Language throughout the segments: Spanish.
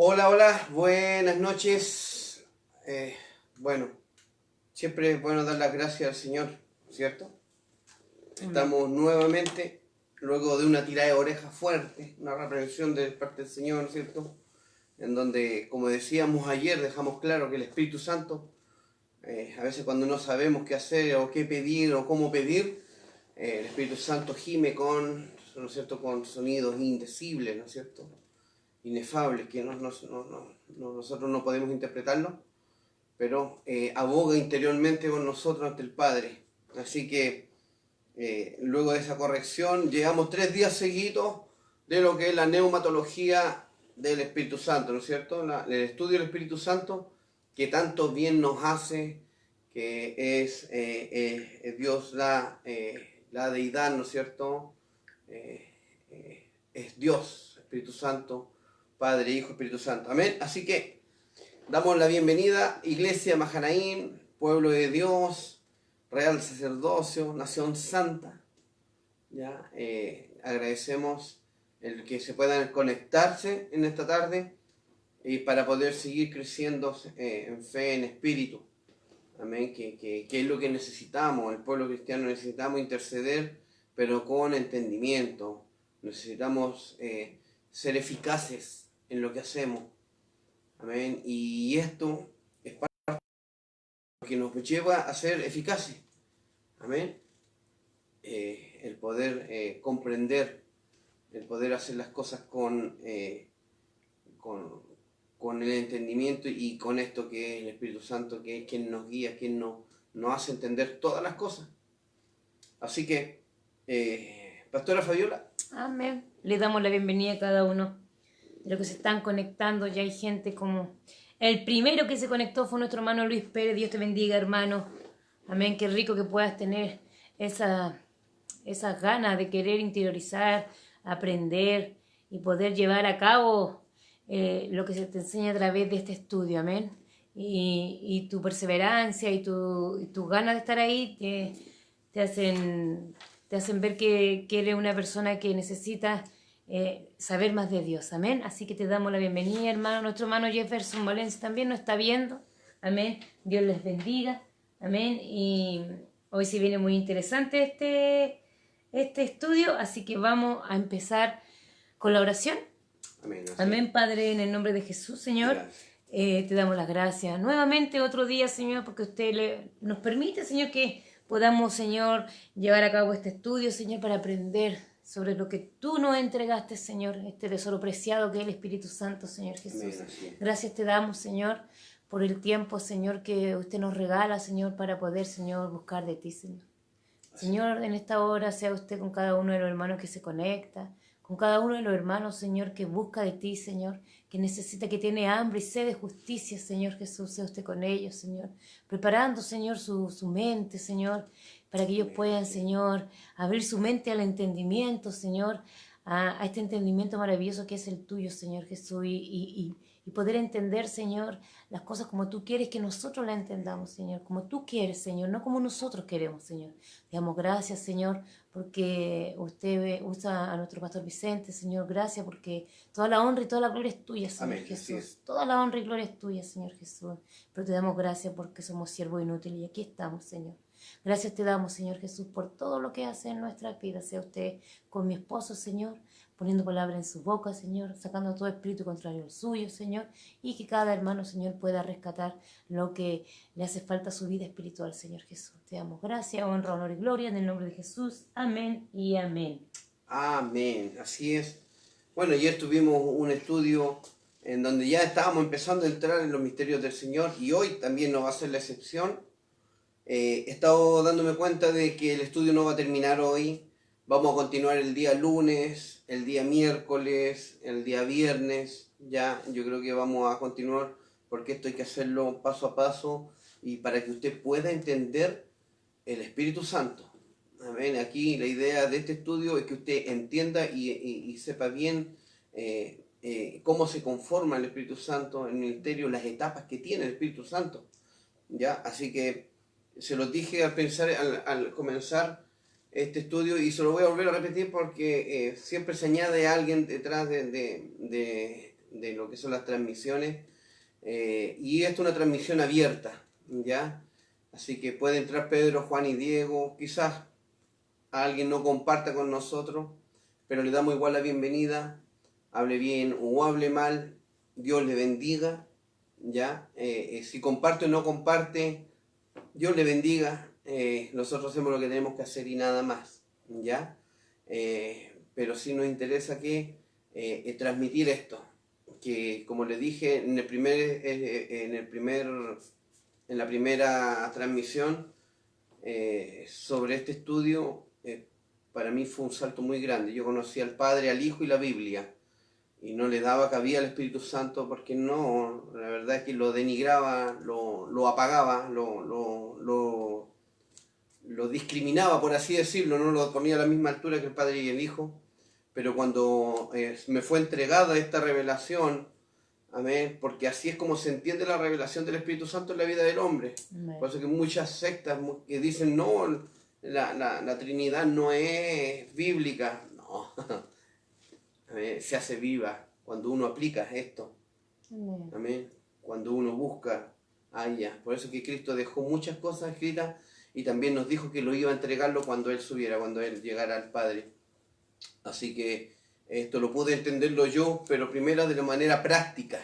Hola, hola, buenas noches. Bueno, siempre es bueno dar las gracias al Señor, ¿cierto? Estamos nuevamente, luego de una tirada de orejas fuerte, una reprensión de parte del Señor, ¿cierto? En donde, como decíamos ayer, dejamos claro que el Espíritu Santo, a veces cuando no sabemos qué hacer o qué pedir o cómo pedir, el Espíritu Santo gime con, ¿no es cierto?, con sonidos indecibles, ¿no es cierto?, inefables, que nosotros no podemos interpretarlo, pero aboga interiormente con nosotros ante el Padre. Así que luego de esa corrección, llevamos 3 días seguidos de lo que es la neumatología del Espíritu Santo, ¿no es cierto? El estudio del Espíritu Santo, que tanto bien nos hace, que es Dios, la deidad, ¿no es cierto? Es Dios, Espíritu Santo, Padre, Hijo, Espíritu Santo. Amén. Así que damos la bienvenida, Iglesia Mahanaim, pueblo de Dios, real sacerdocio, nación santa. ¿Ya? Agradecemos el que se puedan conectarse en esta tarde y para poder seguir creciendo en fe, en espíritu. Amén. Que es lo que necesitamos, el pueblo cristiano necesitamos interceder, pero con entendimiento. Necesitamos ser eficaces en lo que hacemos. Amén. Y esto es parte de lo que nos lleva a ser eficaces. Amén. El poder comprender, el poder hacer las cosas con el entendimiento y con esto que es el Espíritu Santo, que es quien nos guía, quien nos hace entender todas las cosas. Así que, Pastora Fabiola. Amén. Le damos la bienvenida a cada uno de los que se están conectando. Ya hay gente como... El primero que se conectó fue nuestro hermano Luis Pérez. Dios te bendiga, hermano. Amén. Qué rico que puedas tener esas ganas de querer interiorizar, aprender y poder llevar a cabo lo que se te enseña a través de este estudio. Amén. Y tu perseverancia y tu ganas de estar ahí te hacen ver que eres una persona que necesita saber más de Dios. Amén. Así que te damos la bienvenida, hermano. Nuestro hermano Jefferson Valencia también nos está viendo. Amén. Dios les bendiga. Amén. Y hoy sí viene muy interesante este estudio, así que vamos a empezar con la oración. Amén. Amén, Padre, en el nombre de Jesús, Señor. Te damos las gracias. Nuevamente otro día, Señor, porque usted nos permite, Señor, que podamos, Señor, llevar a cabo este estudio, Señor, para aprender sobre lo que tú nos entregaste, Señor, este tesoro preciado que es el Espíritu Santo, Señor Jesús. Amén. Gracias te damos, Señor, por el tiempo, Señor, que usted nos regala, Señor, para poder, Señor, buscar de ti, Señor. Señor, en esta hora sea usted con cada uno de los hermanos que se conecta, con cada uno de los hermanos, Señor, que busca de ti, Señor, que necesita, que tiene hambre y sed de justicia, Señor Jesús, sea usted con ellos, Señor, preparando, Señor, su mente, Señor, para que ellos puedan, Señor, abrir su mente al entendimiento, Señor, a este entendimiento maravilloso que es el tuyo, Señor Jesús, y poder entender, Señor, las cosas como tú quieres que nosotros las entendamos, Señor, como tú quieres, Señor, no como nosotros queremos, Señor. Te damos gracias, Señor, porque usted usa a nuestro pastor Vicente, Señor, gracias porque toda la honra y toda la gloria es tuya, Señor. Amén, Jesús. Toda la honra y gloria es tuya, Señor Jesús. Pero te damos gracias porque somos siervos inútiles y aquí estamos, Señor. Gracias te damos, Señor Jesús, por todo lo que hace en nuestras vidas. Sea usted con mi esposo, Señor, poniendo palabra en su boca, Señor, sacando todo espíritu contrario al suyo, Señor, y que cada hermano, Señor, pueda rescatar lo que le hace falta a su vida espiritual, Señor Jesús. Te damos gracias, honra, honor y gloria en el nombre de Jesús. Amén y amén. Amén, así es. Bueno, ayer tuvimos un estudio en donde ya estábamos empezando a entrar en los misterios del Señor y hoy también no va a ser la excepción. He estado dándome cuenta de que el estudio no va a terminar hoy. Vamos a continuar el día lunes, el día miércoles, el día viernes. Ya, yo creo que vamos a continuar porque esto hay que hacerlo paso a paso y para que usted pueda entender el Espíritu Santo. Amén. Aquí la idea de este estudio es que usted entienda y sepa bien cómo se conforma el Espíritu Santo, el ministerio, las etapas que tiene el Espíritu Santo. ¿Ya? Así que se los dije al comenzar este estudio y se lo voy a volver a repetir porque siempre se añade alguien detrás de de lo que son las transmisiones. Y esto es una transmisión abierta, ¿ya? Así que puede entrar Pedro, Juan y Diego. Quizás alguien no comparta con nosotros, pero le damos igual la bienvenida. Hable bien o hable mal, Dios le bendiga, ¿ya? Si comparte o no comparte, Dios le bendiga. Nosotros hacemos lo que tenemos que hacer y nada más, ¿ya? Pero sí nos interesa que transmitir esto, que como les dije en la primera transmisión sobre este estudio, para mí fue un salto muy grande. Yo conocí al Padre, al Hijo y la Biblia, y no le daba cabida al Espíritu Santo porque no, la verdad es que lo denigraba, lo apagaba, lo discriminaba, por así decirlo, no lo ponía a la misma altura que el Padre y el Hijo. Pero cuando me fue entregada esta revelación, amén, porque así es como se entiende la revelación del Espíritu Santo en la vida del hombre. Amén. Por eso que muchas sectas que dicen, no, la Trinidad no es bíblica, no. Amén. Se hace viva cuando uno aplica esto. Amén. Amén. Cuando uno busca a ella. Por eso que Cristo dejó muchas cosas escritas y también nos dijo que lo iba a entregarlo cuando Él subiera, cuando Él llegara al Padre. Así que esto lo pude entenderlo yo, pero primero de la manera práctica.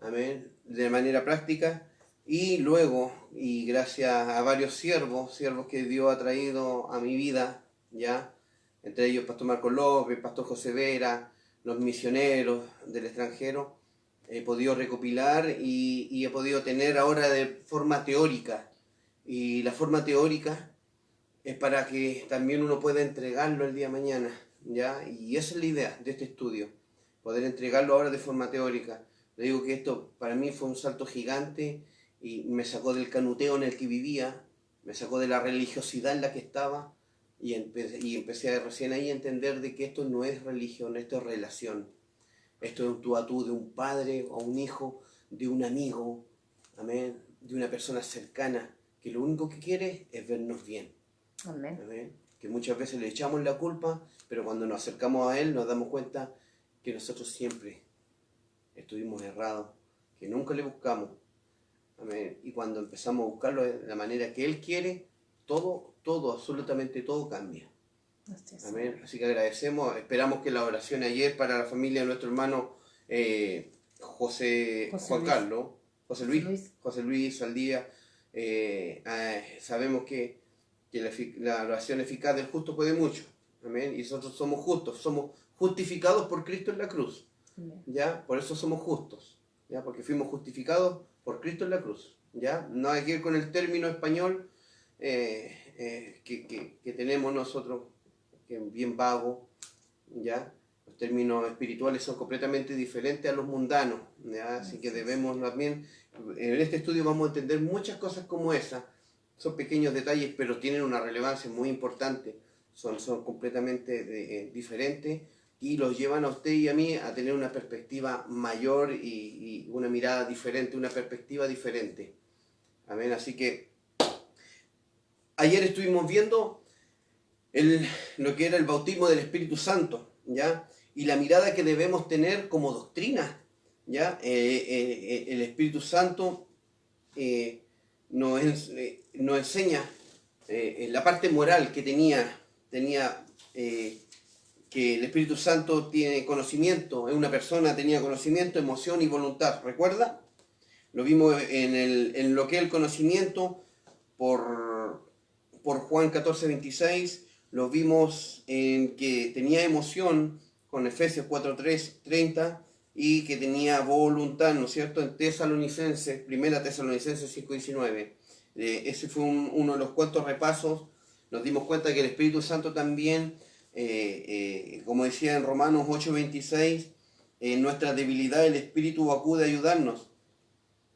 Amén. De manera práctica. Y luego, y gracias a varios siervos que Dios ha traído a mi vida, ya, entre ellos Pastor Marco López, Pastor José Vera, los misioneros del extranjero, he podido recopilar y he podido tener ahora de forma teórica. Y la forma teórica es para que también uno pueda entregarlo el día de mañana, ¿ya? Y esa es la idea de este estudio, poder entregarlo ahora de forma teórica. Le digo que esto para mí fue un salto gigante y me sacó del canuteo en el que vivía, me sacó de la religiosidad en la que estaba y empecé recién ahí a entender de que esto no es religión, esto es relación. Esto es un tú a tú de un padre o un hijo, de un amigo, amén, de una persona cercana, que lo único que quiere es vernos bien. Amén. Amén. Que muchas veces le echamos la culpa, pero cuando nos acercamos a Él nos damos cuenta que nosotros siempre estuvimos errados, que nunca le buscamos. Amén. Y cuando empezamos a buscarlo de la manera que Él quiere, todo, absolutamente todo cambia. Amén. Así que agradecemos, esperamos que la oración ayer para la familia de nuestro hermano José Luis Saldía, sabemos que la oración eficaz del justo puede mucho. Amén. Y nosotros somos justos, somos justificados por Cristo en la cruz. Amén. ¿Ya? Por eso somos justos, ¿ya? Porque fuimos justificados por Cristo en la cruz, ¿ya? No hay que ir con el término español que tenemos nosotros, que es bien vago, ¿ya? Los términos espirituales son completamente diferentes a los mundanos, ¿ya? Así que debemos también, en este estudio vamos a entender muchas cosas como esa. Son pequeños detalles, pero tienen una relevancia muy importante, son completamente diferentes y los llevan a usted y a mí a tener una perspectiva mayor y una mirada diferente, una perspectiva diferente. Amén. Así que ayer estuvimos viendo lo que era el bautismo del Espíritu Santo, ¿ya? Y la mirada que debemos tener como doctrina, ¿ya? El Espíritu Santo nos enseña la parte moral que tenía que el Espíritu Santo tiene conocimiento, es una persona, tenía conocimiento, emoción y voluntad. ¿Recuerda? Lo vimos en lo que es el conocimiento por Juan 14:26, lo vimos en que tenía emoción con Efesios 4:30 y que tenía voluntad, ¿no es cierto?, en Tesalonicenses, 1 Tesalonicenses 5:19. Ese fue uno de los cuantos repasos. Nos dimos cuenta que el Espíritu Santo también, como decía en Romanos 8:26, en nuestra debilidad el Espíritu acude a ayudarnos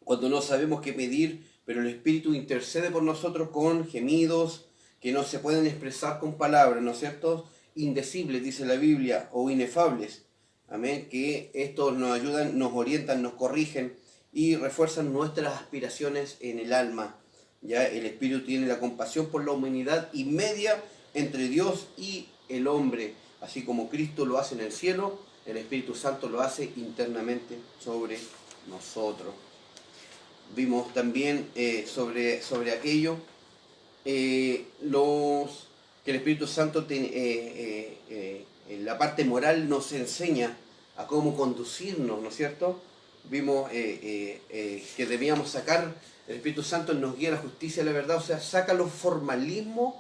cuando no sabemos qué pedir, pero el Espíritu intercede por nosotros con gemidos que no se pueden expresar con palabras, ¿no es cierto?, indecibles, dice la Biblia, o inefables. Amén, que estos nos ayudan, nos orientan, nos corrigen y refuerzan nuestras aspiraciones en el alma. Ya el Espíritu tiene la compasión por la humanidad y media entre Dios y el hombre, así como Cristo lo hace en el cielo, el Espíritu Santo lo hace internamente sobre nosotros. Vimos también sobre aquello que el Espíritu Santo en la parte moral nos enseña a cómo conducirnos, ¿no es cierto? Vimos que debíamos sacar, el Espíritu Santo nos guía a la justicia y a la verdad, o sea, saca los formalismos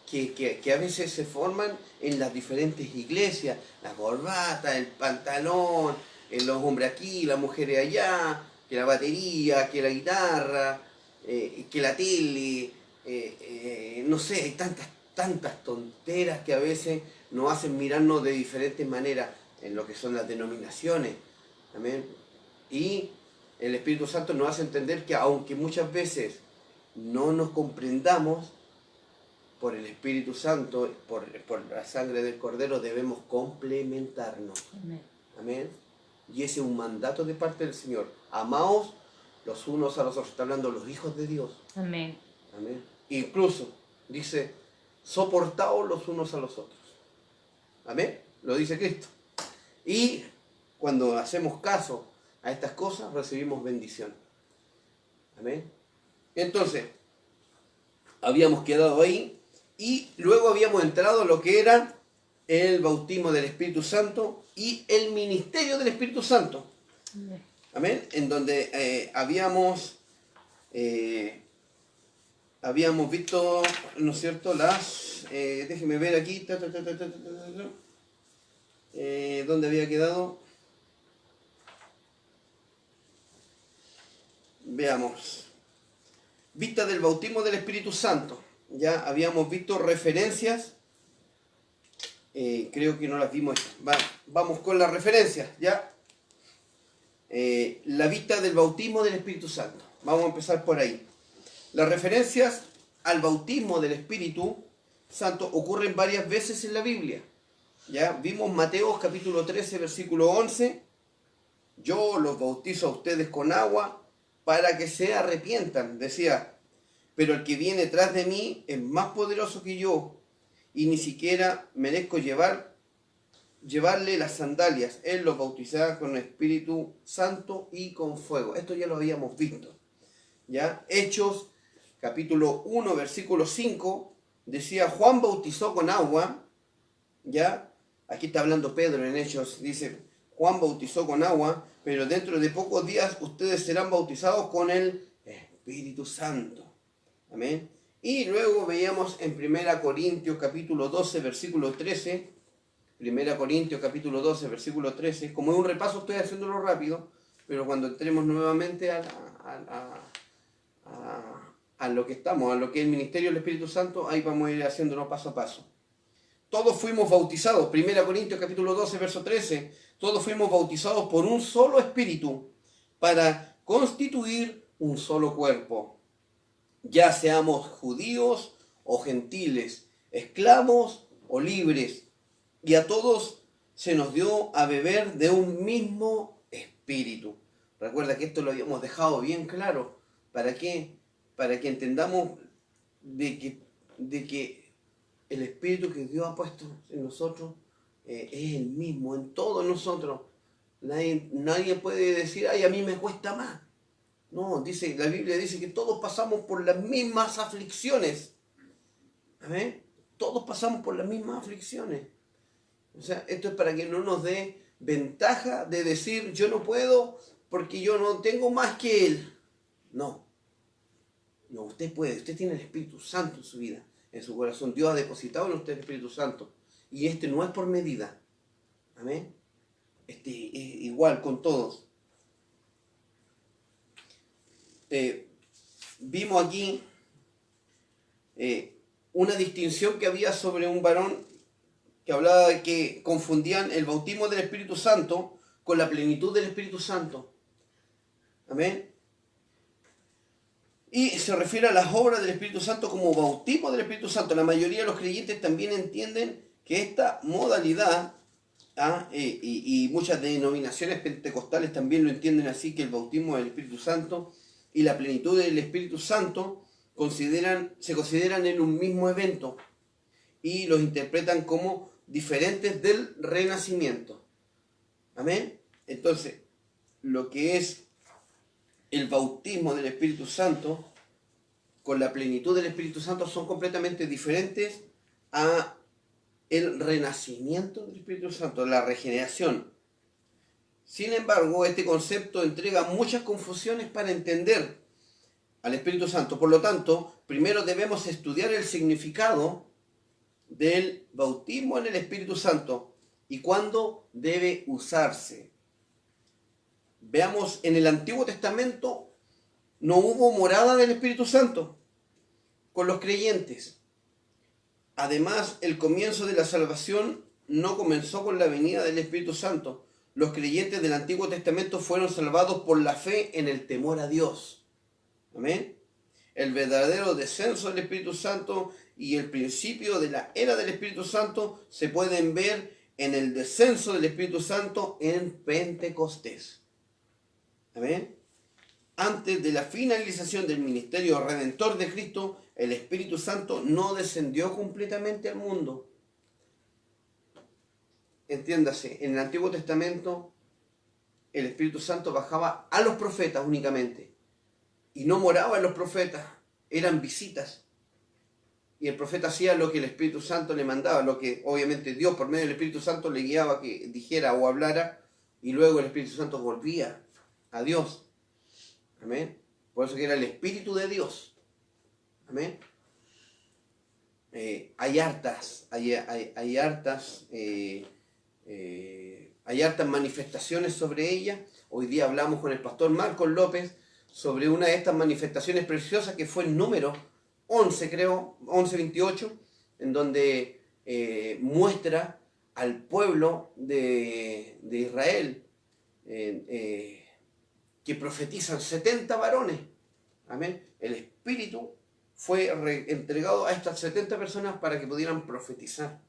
que a veces se forman en las diferentes iglesias, la corbata, el pantalón, los hombres aquí, las mujeres allá, que la batería, que la guitarra, que la tele, no sé, hay tantas tonteras que a veces nos hacen mirarnos de diferentes maneras en lo que son las denominaciones. Amén. Y el Espíritu Santo nos hace entender que aunque muchas veces no nos comprendamos, por el Espíritu Santo, por la sangre del Cordero, debemos complementarnos. Amén. Amén. Y ese es un mandato de parte del Señor. Amaos los unos a los otros. Está hablando los hijos de Dios. Amén. Amén. Incluso dice, soportaos los unos a los otros. Amén. Lo dice Cristo. Y cuando hacemos caso a estas cosas, recibimos bendición. Amén. Entonces, habíamos quedado ahí y luego habíamos entrado a lo que era el bautismo del Espíritu Santo y el ministerio del Espíritu Santo. Amén. Amén. En donde habíamos visto, ¿no es cierto?, déjeme ver aquí, ¿dónde había quedado? Veamos. Vista del bautismo del Espíritu Santo. Ya habíamos visto referencias. Creo que no las vimos. Vamos con las referencias. Ya. La vista del bautismo del Espíritu Santo. Vamos a empezar por ahí. Las referencias al bautismo del Espíritu Santo ocurren varias veces en la Biblia. Ya vimos Mateo capítulo 13, versículo 11. Yo los bautizo a ustedes con agua para que se arrepientan. Decía, pero el que viene tras de mí es más poderoso que yo, y ni siquiera merezco llevarle las sandalias. Él los bautizará con el Espíritu Santo y con fuego. Esto ya lo habíamos visto. ¿Ya? Hechos, capítulo 1, versículo 5, decía, Juan bautizó con agua. ¿Ya? Aquí está hablando Pedro en Hechos, dice, Juan bautizó con agua, pero dentro de pocos días ustedes serán bautizados con el Espíritu Santo. Amén. Y luego veíamos en 1 Corintios capítulo 12, versículo 13. 1 Corintios capítulo 12, versículo 13. Como es un repaso, estoy haciéndolo rápido, pero cuando entremos nuevamente a lo que estamos, a lo que es el ministerio del Espíritu Santo, ahí vamos a ir haciéndolo paso a paso. Todos fuimos bautizados, 1 Corintios capítulo 12, verso 13, todos fuimos bautizados por un solo espíritu para constituir un solo cuerpo. Ya seamos judíos o gentiles, esclavos o libres, y a todos se nos dio a beber de un mismo espíritu. Recuerda que esto lo habíamos dejado bien claro. ¿Para qué? Para que entendamos de que el espíritu que Dios ha puesto en nosotros es el mismo, en todos nosotros. Nadie puede decir, ay, a mí me cuesta más. No, la Biblia dice que todos pasamos por las mismas aflicciones. ¿Amén? Todos pasamos por las mismas aflicciones. O sea, esto es para que no nos dé ventaja de decir, yo no puedo porque yo no tengo más que Él. No, usted puede, usted tiene el Espíritu Santo en su vida, en su corazón. Dios ha depositado en usted el Espíritu Santo. Y no es por medida. Amén. Es igual con todos. Vimos aquí una distinción que había sobre un varón que hablaba de que confundían el bautismo del Espíritu Santo con la plenitud del Espíritu Santo. Amén. Y se refiere a las obras del Espíritu Santo como bautismo del Espíritu Santo. La mayoría de los creyentes también entienden que esta modalidad, y muchas denominaciones pentecostales también lo entienden así, que el bautismo del Espíritu Santo y la plenitud del Espíritu Santo se consideran en un mismo evento y los interpretan como diferentes del renacimiento. Amén. Entonces, lo que es el bautismo del Espíritu Santo con la plenitud del Espíritu Santo son completamente diferentes a el renacimiento del Espíritu Santo, la regeneración. Sin embargo, este concepto entrega muchas confusiones para entender al Espíritu Santo. Por lo tanto, primero debemos estudiar el significado del bautismo en el Espíritu Santo y cuándo debe usarse. Veamos, en el Antiguo Testamento no hubo morada del Espíritu Santo con los creyentes. Además, el comienzo de la salvación no comenzó con la venida del Espíritu Santo. Los creyentes del Antiguo Testamento fueron salvados por la fe en el temor a Dios. Amén. El verdadero descenso del Espíritu Santo y el principio de la era del Espíritu Santo se pueden ver en el descenso del Espíritu Santo en Pentecostés. Amén. Antes de la finalización del ministerio redentor de Cristo, el Espíritu Santo no descendió completamente al mundo. Entiéndase, en el Antiguo Testamento el Espíritu Santo bajaba a los profetas únicamente y no moraba en los profetas, eran visitas. Y el profeta hacía lo que el Espíritu Santo le mandaba, lo que obviamente Dios por medio del Espíritu Santo le guiaba que dijera o hablara, y luego el Espíritu Santo volvía a Dios. Amén. Por eso que era el Espíritu de Dios. Amén. Hay hartas manifestaciones sobre ella. Hoy día hablamos con el pastor Marcos López sobre una de estas manifestaciones preciosas que fue el número 11, creo, 11:28, en donde muestra al pueblo de Israel que profetizan 70 varones. Amén. El Espíritu fue entregado a estas 70 personas para que pudieran profetizar.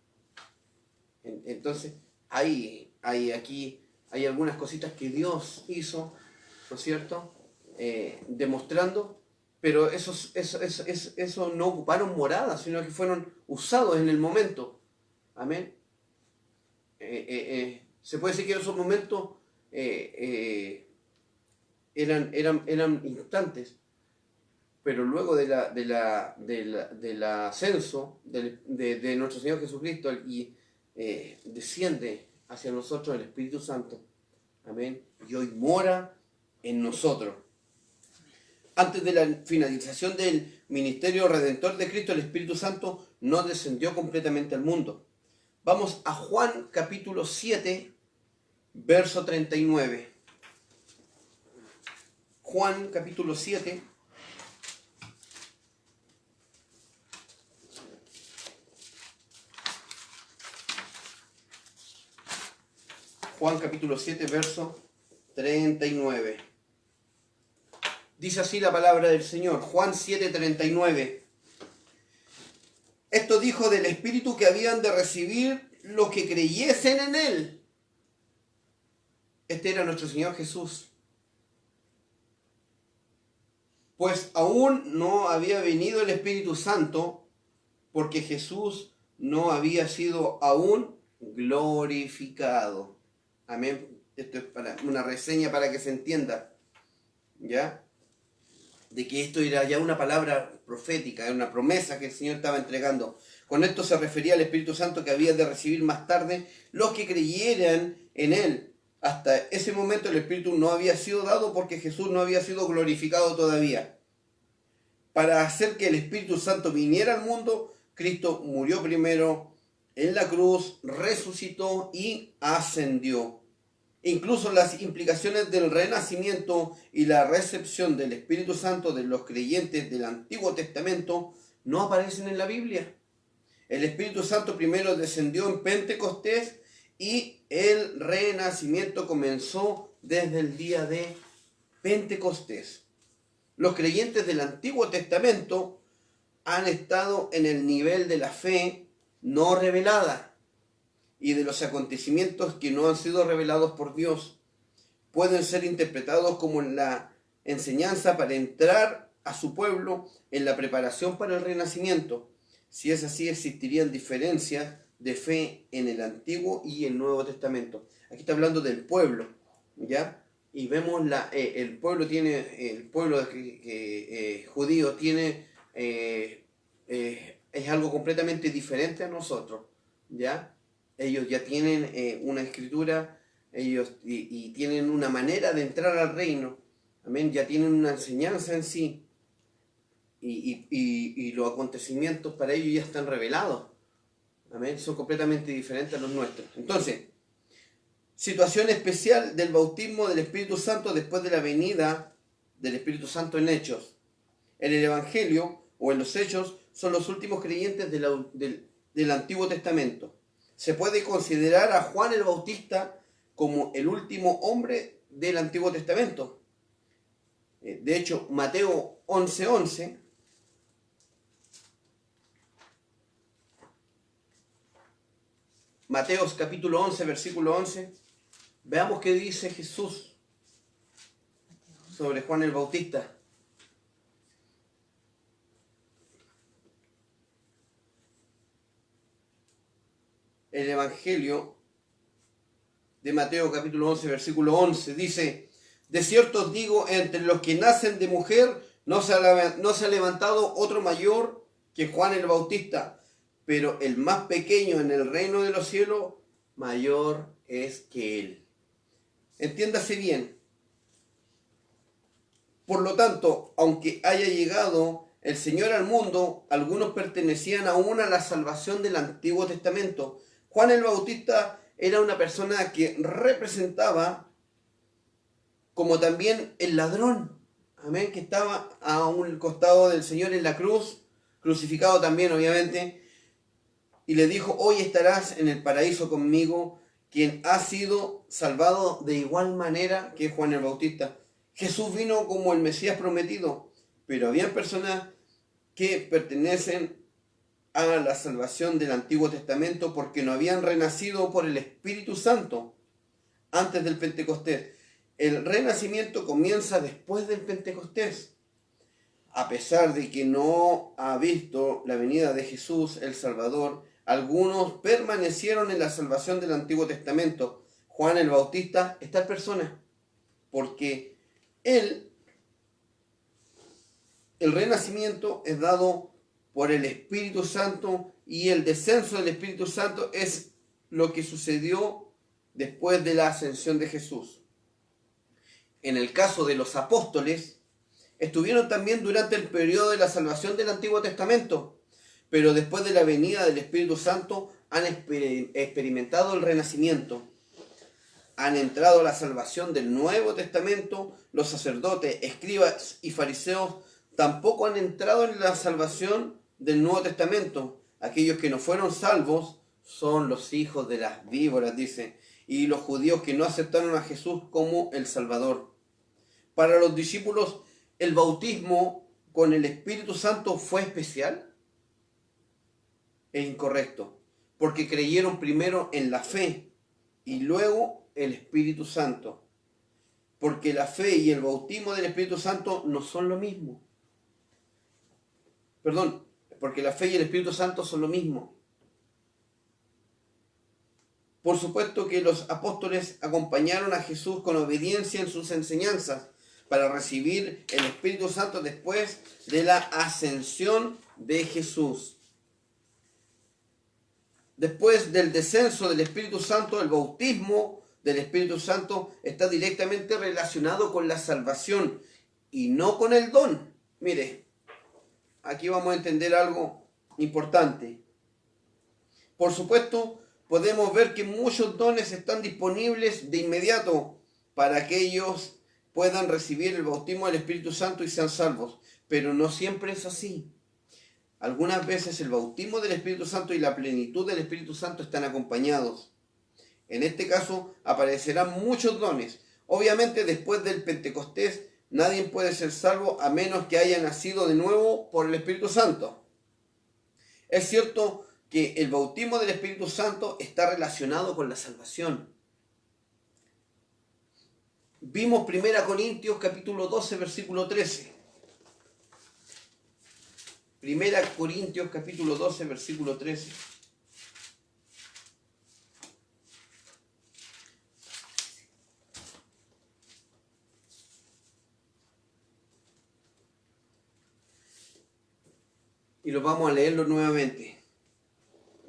Entonces, hay algunas cositas que Dios hizo, ¿no es cierto? Demostrando, pero eso no ocuparon morada, sino que fueron usados en el momento. Amén. Se puede decir que en esos momentos eran instantes, pero luego del ascenso de nuestro Señor Jesucristo y desciende hacia nosotros el Espíritu Santo. Amén. Y hoy mora en nosotros. Antes de la finalización del ministerio redentor de Cristo, el Espíritu Santo no descendió completamente al mundo. Vamos a Juan capítulo 7, verso 39. Juan capítulo 7. Juan capítulo 7, verso 39. Dice así la palabra del Señor. Juan 7, 39. Esto dijo del Espíritu que habían de recibir los que creyesen en Él. Este era nuestro Señor Jesús. Pues aún no había venido el Espíritu Santo, porque Jesús no había sido aún glorificado. Amén. Esto es una reseña para que se entienda, ¿ya? De que esto era ya una palabra profética, era una promesa que el Señor estaba entregando. Con esto se refería al Espíritu Santo que había de recibir más tarde los que creyeran en Él. Hasta ese momento el Espíritu no había sido dado porque Jesús no había sido glorificado todavía. Para hacer que el Espíritu Santo viniera al mundo, Cristo murió primero en la cruz, resucitó y ascendió. Incluso las implicaciones del renacimiento y la recepción del Espíritu Santo de los creyentes del Antiguo Testamento no aparecen en la Biblia. El Espíritu Santo primero descendió en Pentecostés y el renacimiento comenzó desde el día de Pentecostés. Los creyentes del Antiguo Testamento han estado en el nivel de la fe no revelada y de los acontecimientos que no han sido revelados por Dios. Pueden ser interpretados como la enseñanza para entrar a su pueblo en la preparación para el renacimiento. Si es así, existirían diferencias de fe en el Antiguo y el Nuevo Testamento. Aquí está hablando del pueblo, ¿ya? Y vemos el pueblo judío tiene es algo completamente diferente a nosotros, ¿ya? Ellos ya tienen una escritura, ellos y tienen una manera de entrar al reino, amén, ya tienen una enseñanza en sí, y los acontecimientos para ellos ya están revelados, amén, son completamente diferentes a los nuestros. Entonces, situación especial del bautismo del Espíritu Santo después de la venida del Espíritu Santo en Hechos. En el Evangelio o en los Hechos son los últimos creyentes del Antiguo Testamento. Se puede considerar a Juan el Bautista como el último hombre del Antiguo Testamento. De hecho, Mateo 11:11 Mateos capítulo 11, versículo 11. Veamos qué dice Jesús sobre Juan el Bautista. El Evangelio de Mateo capítulo 11, versículo 11 dice: de cierto os digo, entre los que nacen de mujer no se ha levantado otro mayor que Juan el Bautista, pero el más pequeño en el reino de los cielos mayor es que él. Entiéndase bien. Por lo tanto, aunque haya llegado el Señor al mundo, algunos pertenecían aún a la salvación del Antiguo Testamento. Juan el Bautista era una persona que representaba como también el ladrón, amén, que estaba a un costado del Señor en la cruz, crucificado también obviamente, y le dijo: hoy estarás en el paraíso conmigo, quien ha sido salvado de igual manera que Juan el Bautista. Jesús vino como el Mesías prometido, pero había personas que pertenecen a la salvación del Antiguo Testamento porque no habían renacido por el Espíritu Santo antes del Pentecostés. El renacimiento comienza después del Pentecostés. A pesar de que no ha visto la venida de Jesús, el Salvador, algunos permanecieron en la salvación del Antiguo Testamento. Juan el Bautista es tal persona, porque el renacimiento es dado por el Espíritu Santo, y el descenso del Espíritu Santo es lo que sucedió después de la ascensión de Jesús. En el caso de los apóstoles, estuvieron también durante el periodo de la salvación del Antiguo Testamento, pero después de la venida del Espíritu Santo han experimentado el renacimiento. Han entrado a la salvación del Nuevo Testamento. Los sacerdotes, escribas y fariseos tampoco han entrado en la salvación del Nuevo Testamento. Aquellos que no fueron salvos son los hijos de las víboras, dice, y los judíos que no aceptaron a Jesús como el Salvador. Para los discípulos, ¿el bautismo con el Espíritu Santo fue especial? Es incorrecto, porque creyeron primero en la fe y luego el Espíritu Santo. Porque la fe y el bautismo del Espíritu Santo no son lo mismo. Perdón, porque la fe y el Espíritu Santo son lo mismo. Por supuesto que los apóstoles acompañaron a Jesús con obediencia en sus enseñanzas para recibir el Espíritu Santo después de la ascensión de Jesús. Después del descenso del Espíritu Santo, el bautismo del Espíritu Santo está directamente relacionado con la salvación y no con el don. Mire, aquí vamos a entender algo importante. Por supuesto, podemos ver que muchos dones están disponibles de inmediato para que ellos puedan recibir el bautismo del Espíritu Santo y sean salvos, pero no siempre es así. Algunas veces el bautismo del Espíritu Santo y la plenitud del Espíritu Santo están acompañados. En este caso aparecerán muchos dones. Obviamente después del Pentecostés nadie puede ser salvo a menos que haya nacido de nuevo por el Espíritu Santo. Es cierto que el bautismo del Espíritu Santo está relacionado con la salvación. Vimos 1 Corintios capítulo 12, versículo 13. 1 Corintios capítulo 12, versículo 13. Y lo vamos a leerlo nuevamente.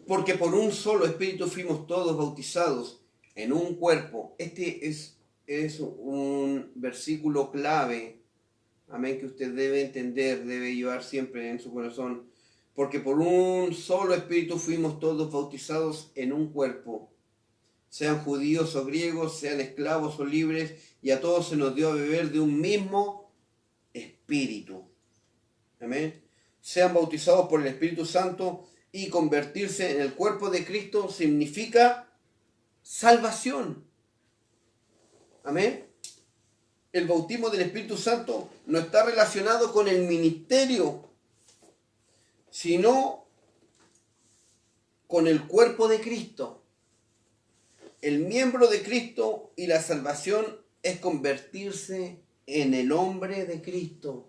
Porque por un solo espíritu fuimos todos bautizados en un cuerpo. Este es un versículo clave, amén, que usted debe entender, debe llevar siempre en su corazón. Porque por un solo espíritu fuimos todos bautizados en un cuerpo. Sean judíos o griegos, sean esclavos o libres, y a todos se nos dio a beber de un mismo espíritu. Amén. Sean bautizados por el Espíritu Santo, y convertirse en el cuerpo de Cristo significa salvación. Amén. El bautismo del Espíritu Santo no está relacionado con el ministerio, sino con el cuerpo de Cristo. El miembro de Cristo y la salvación es convertirse en el hombre de Cristo.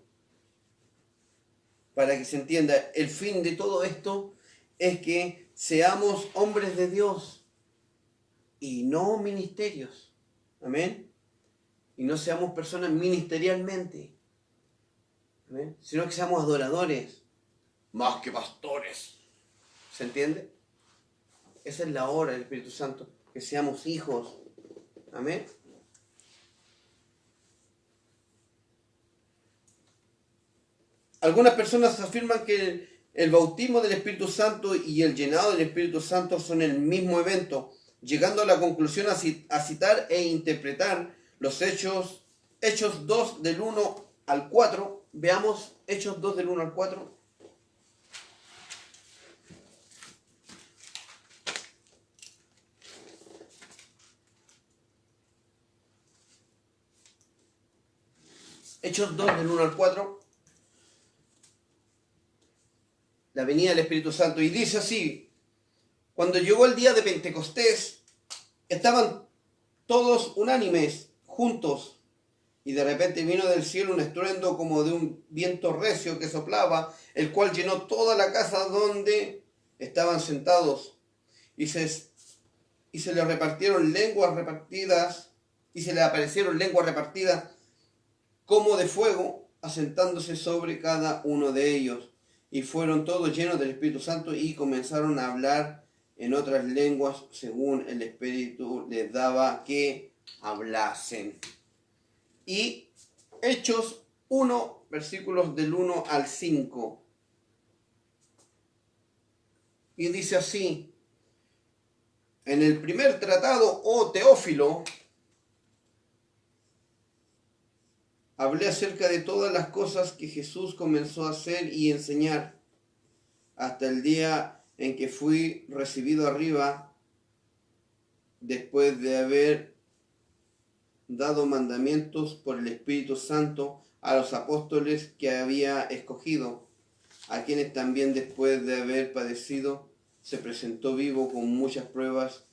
Para que se entienda, el fin de todo esto es que seamos hombres de Dios y no ministerios. Amén. Y no seamos personas ministerialmente. Amén. Sino que seamos adoradores, más que pastores. ¿Se entiende? Esa es la obra del Espíritu Santo, que seamos hijos. Amén. Algunas personas afirman que el bautismo del Espíritu Santo y el llenado del Espíritu Santo son el mismo evento, llegando a la conclusión a citar e interpretar los Hechos 2 del 1 al 4. Veamos Hechos 2 del 1 al 4. Hechos 2 del 1 al 4. La venida del Espíritu Santo. Y dice así: cuando llegó el día de Pentecostés, estaban todos unánimes, juntos, y de repente vino del cielo un estruendo como de un viento recio que soplaba, el cual llenó toda la casa donde estaban sentados, y se les repartieron lenguas repartidas, y se les aparecieron lenguas repartidas como de fuego, asentándose sobre cada uno de ellos. Y fueron todos llenos del Espíritu Santo y comenzaron a hablar en otras lenguas según el Espíritu les daba que hablasen. Y Hechos 1, versículos del 1 al 5. Y dice así: en el primer tratado, oh Teófilo, hablé acerca de todas las cosas que Jesús comenzó a hacer y enseñar hasta el día en que fui recibido arriba, después de haber dado mandamientos por el Espíritu Santo a los apóstoles que había escogido, a quienes también después de haber padecido se presentó vivo con muchas pruebas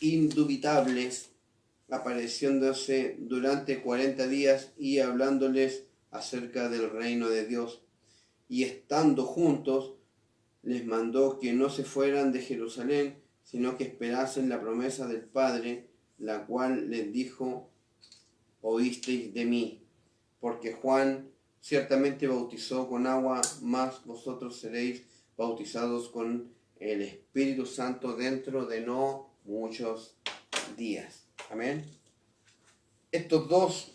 indubitables, apareciéndose durante 40 días y hablándoles acerca del reino de Dios. Y estando juntos, les mandó que no se fueran de Jerusalén, sino que esperasen la promesa del Padre, la cual les dijo: oísteis de mí, porque Juan ciertamente bautizó con agua, mas vosotros seréis bautizados con el Espíritu Santo dentro de no muchos días. Amén. Estos dos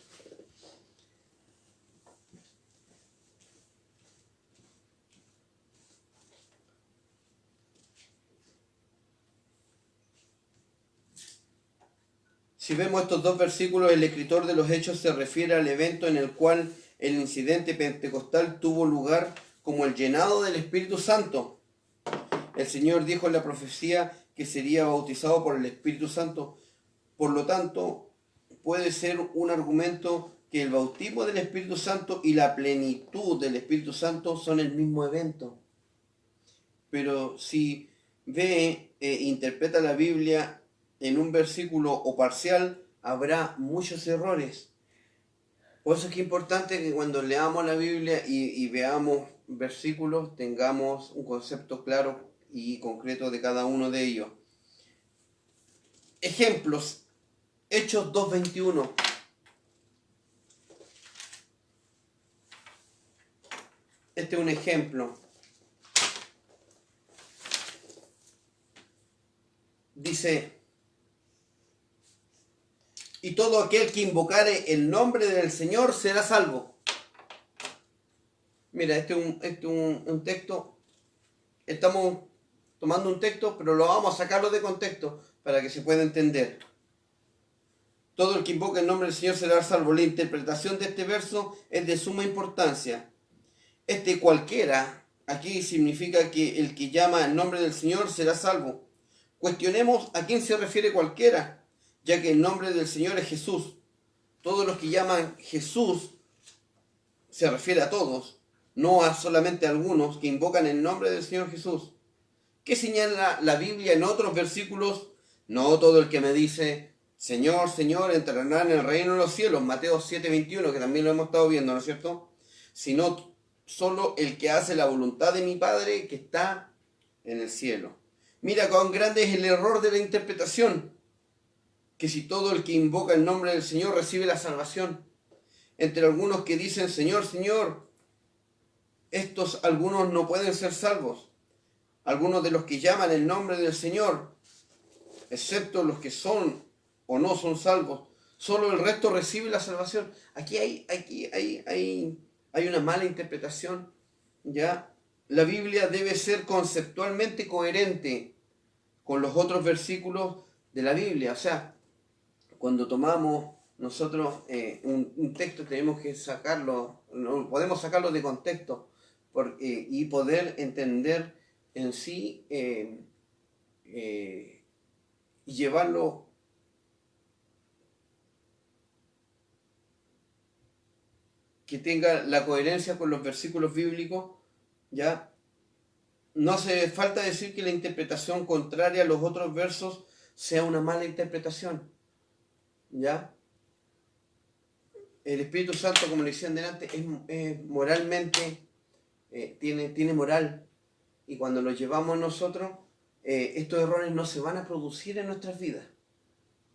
Si vemos estos dos versículos, el escritor de los Hechos se refiere al evento en el cual el incidente pentecostal tuvo lugar como el llenado del Espíritu Santo. El Señor dijo en la profecía que sería bautizado por el Espíritu Santo. Por lo tanto, puede ser un argumento que el bautismo del Espíritu Santo y la plenitud del Espíritu Santo son el mismo evento. Pero si ve e interpreta la Biblia en un versículo o parcial, habrá muchos errores. Por eso es que es importante que cuando leamos la Biblia y veamos versículos, tengamos un concepto claro y concreto de cada uno de ellos. Ejemplos. Hechos 2:21. Este es un ejemplo. dice, y todo aquel que invocare el nombre del Señor será salvo. Mira, este es un texto, estamos tomando un texto, pero lo vamos a sacarlo de contexto para que se pueda entender. Todo el que invoque el nombre del Señor será salvo. La interpretación de este verso es de suma importancia. Este cualquiera aquí significa que el que llama el nombre del Señor será salvo. Cuestionemos a quién se refiere cualquiera, ya que el nombre del Señor es Jesús. Todos los que llaman Jesús se refiere a todos, no a solamente a algunos que invocan el nombre del Señor Jesús. ¿Qué señala la Biblia en otros versículos? No todo el que me dice, Señor, Señor, entrará en el reino de los cielos, Mateo 7:21, que también lo hemos estado viendo, ¿no es cierto? Sino solo el que hace la voluntad de mi Padre que está en el cielo. Mira cuán grande es el error de la interpretación, que si todo el que invoca el nombre del Señor recibe la salvación. Entre algunos que dicen, Señor, Señor, estos algunos no pueden ser salvos. Algunos de los que llaman el nombre del Señor, excepto los que son o no son salvos, solo el resto recibe la salvación. Aquí hay una mala interpretación, ¿ya? La Biblia debe ser conceptualmente coherente con los otros versículos de la Biblia. O sea, cuando tomamos nosotros un texto tenemos que sacarlo, no podemos sacarlo de contexto y poder entender en sí y llevarlo que tenga la coherencia con los versículos bíblicos, ¿ya? No hace falta decir que la interpretación contraria a los otros versos sea una mala interpretación, ¿ya? El Espíritu Santo, como le decían delante, es moralmente, tiene moral, y cuando lo llevamos nosotros, estos errores no se van a producir en nuestras vidas,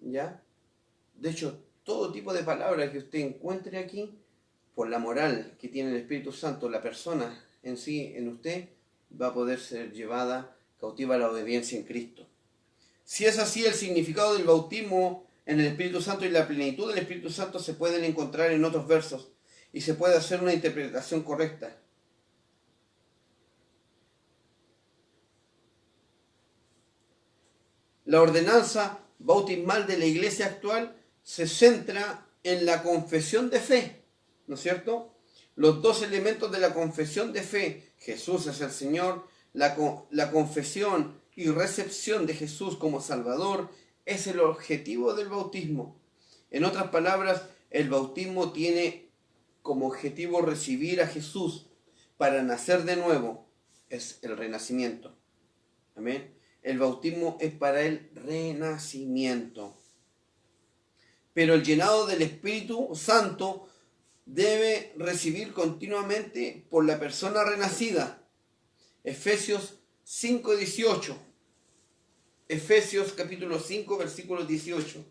¿ya? De hecho, todo tipo de palabras que usted encuentre aquí, por la moral que tiene el Espíritu Santo, la persona en sí, en usted, va a poder ser llevada cautiva a la obediencia en Cristo. Si es así, el significado del bautismo en el Espíritu Santo y la plenitud del Espíritu Santo se pueden encontrar en otros versos y se puede hacer una interpretación correcta. La ordenanza bautismal de la iglesia actual se centra en la confesión de fe, ¿no es cierto? Los dos elementos de la confesión de fe, Jesús es el Señor, la confesión y recepción de Jesús como Salvador, es el objetivo del bautismo. En otras palabras, el bautismo tiene como objetivo recibir a Jesús para nacer de nuevo, es el renacimiento. Amén. El bautismo es para el renacimiento. Pero el llenado del Espíritu Santo debe recibir continuamente por la persona renacida. Efesios 5:18. Efesios capítulo 5, versículo 18.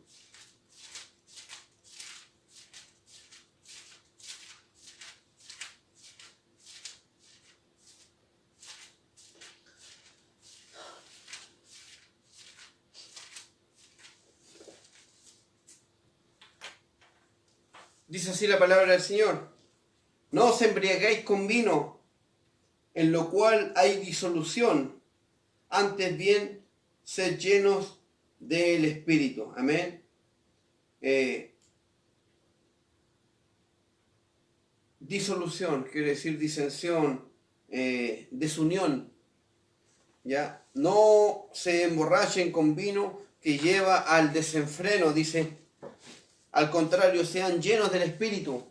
Dice así la palabra del Señor: no os embriaguéis con vino, en lo cual hay disolución, antes bien sed llenos del Espíritu. Amén. Disolución quiere decir disensión, desunión. ¿Ya? No se emborrachen con vino que lleva al desenfreno, dice. Al contrario, sean llenos del Espíritu.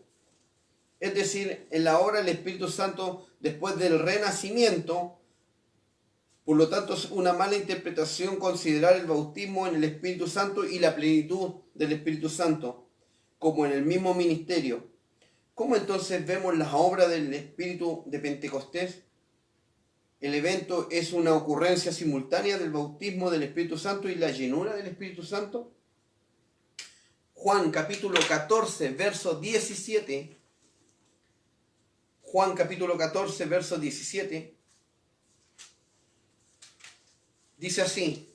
Es decir, en la obra del Espíritu Santo después del renacimiento. Por lo tanto, es una mala interpretación considerar el bautismo en el Espíritu Santo y la plenitud del Espíritu Santo como en el mismo ministerio. ¿Cómo entonces vemos las obras del Espíritu de Pentecostés? El evento es una ocurrencia simultánea del bautismo del Espíritu Santo y la llenura del Espíritu Santo. Juan capítulo 14, verso 17. Juan capítulo 14, verso 17. Dice así: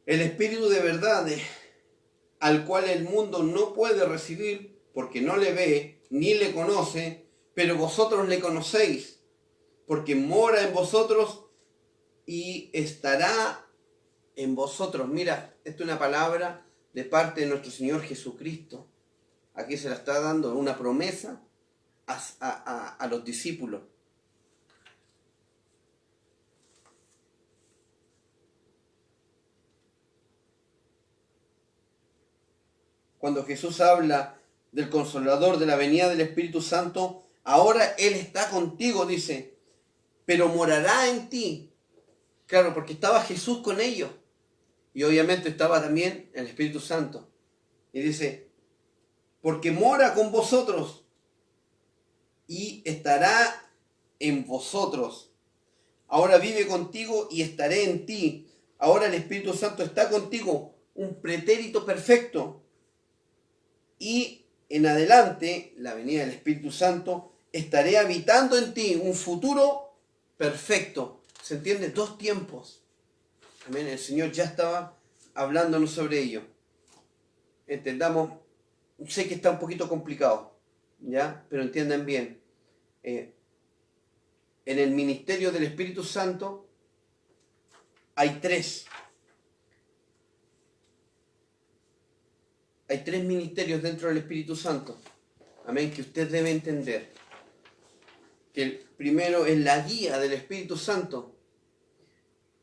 El Espíritu de verdad, al cual el mundo no puede recibir porque no le ve ni le conoce, pero vosotros le conocéis, porque mora en vosotros y estará en vosotros. Mira, esta es una palabra de parte de nuestro Señor Jesucristo. Aquí se la está dando una promesa a los discípulos. Cuando Jesús habla del Consolador, de la venida del Espíritu Santo, ahora Él está contigo, dice, pero morará en ti. Claro, porque estaba Jesús con ellos. Y obviamente estaba también el Espíritu Santo. Y dice, porque mora con vosotros y estará en vosotros. Ahora vive contigo y estaré en ti. Ahora el Espíritu Santo está contigo. Un pretérito perfecto. Y en adelante, la venida del Espíritu Santo, estaré habitando en ti. Un futuro perfecto. ¿Se entiende? 2 tiempos. Amén. El Señor ya estaba hablándonos sobre ello. Entendamos. Sé que está un poquito complicado, ¿ya? Pero entiendan bien. En el ministerio del Espíritu Santo hay 3. Hay 3 ministerios dentro del Espíritu Santo. Amén. Que usted debe entender. Que el primero es la guía del Espíritu Santo.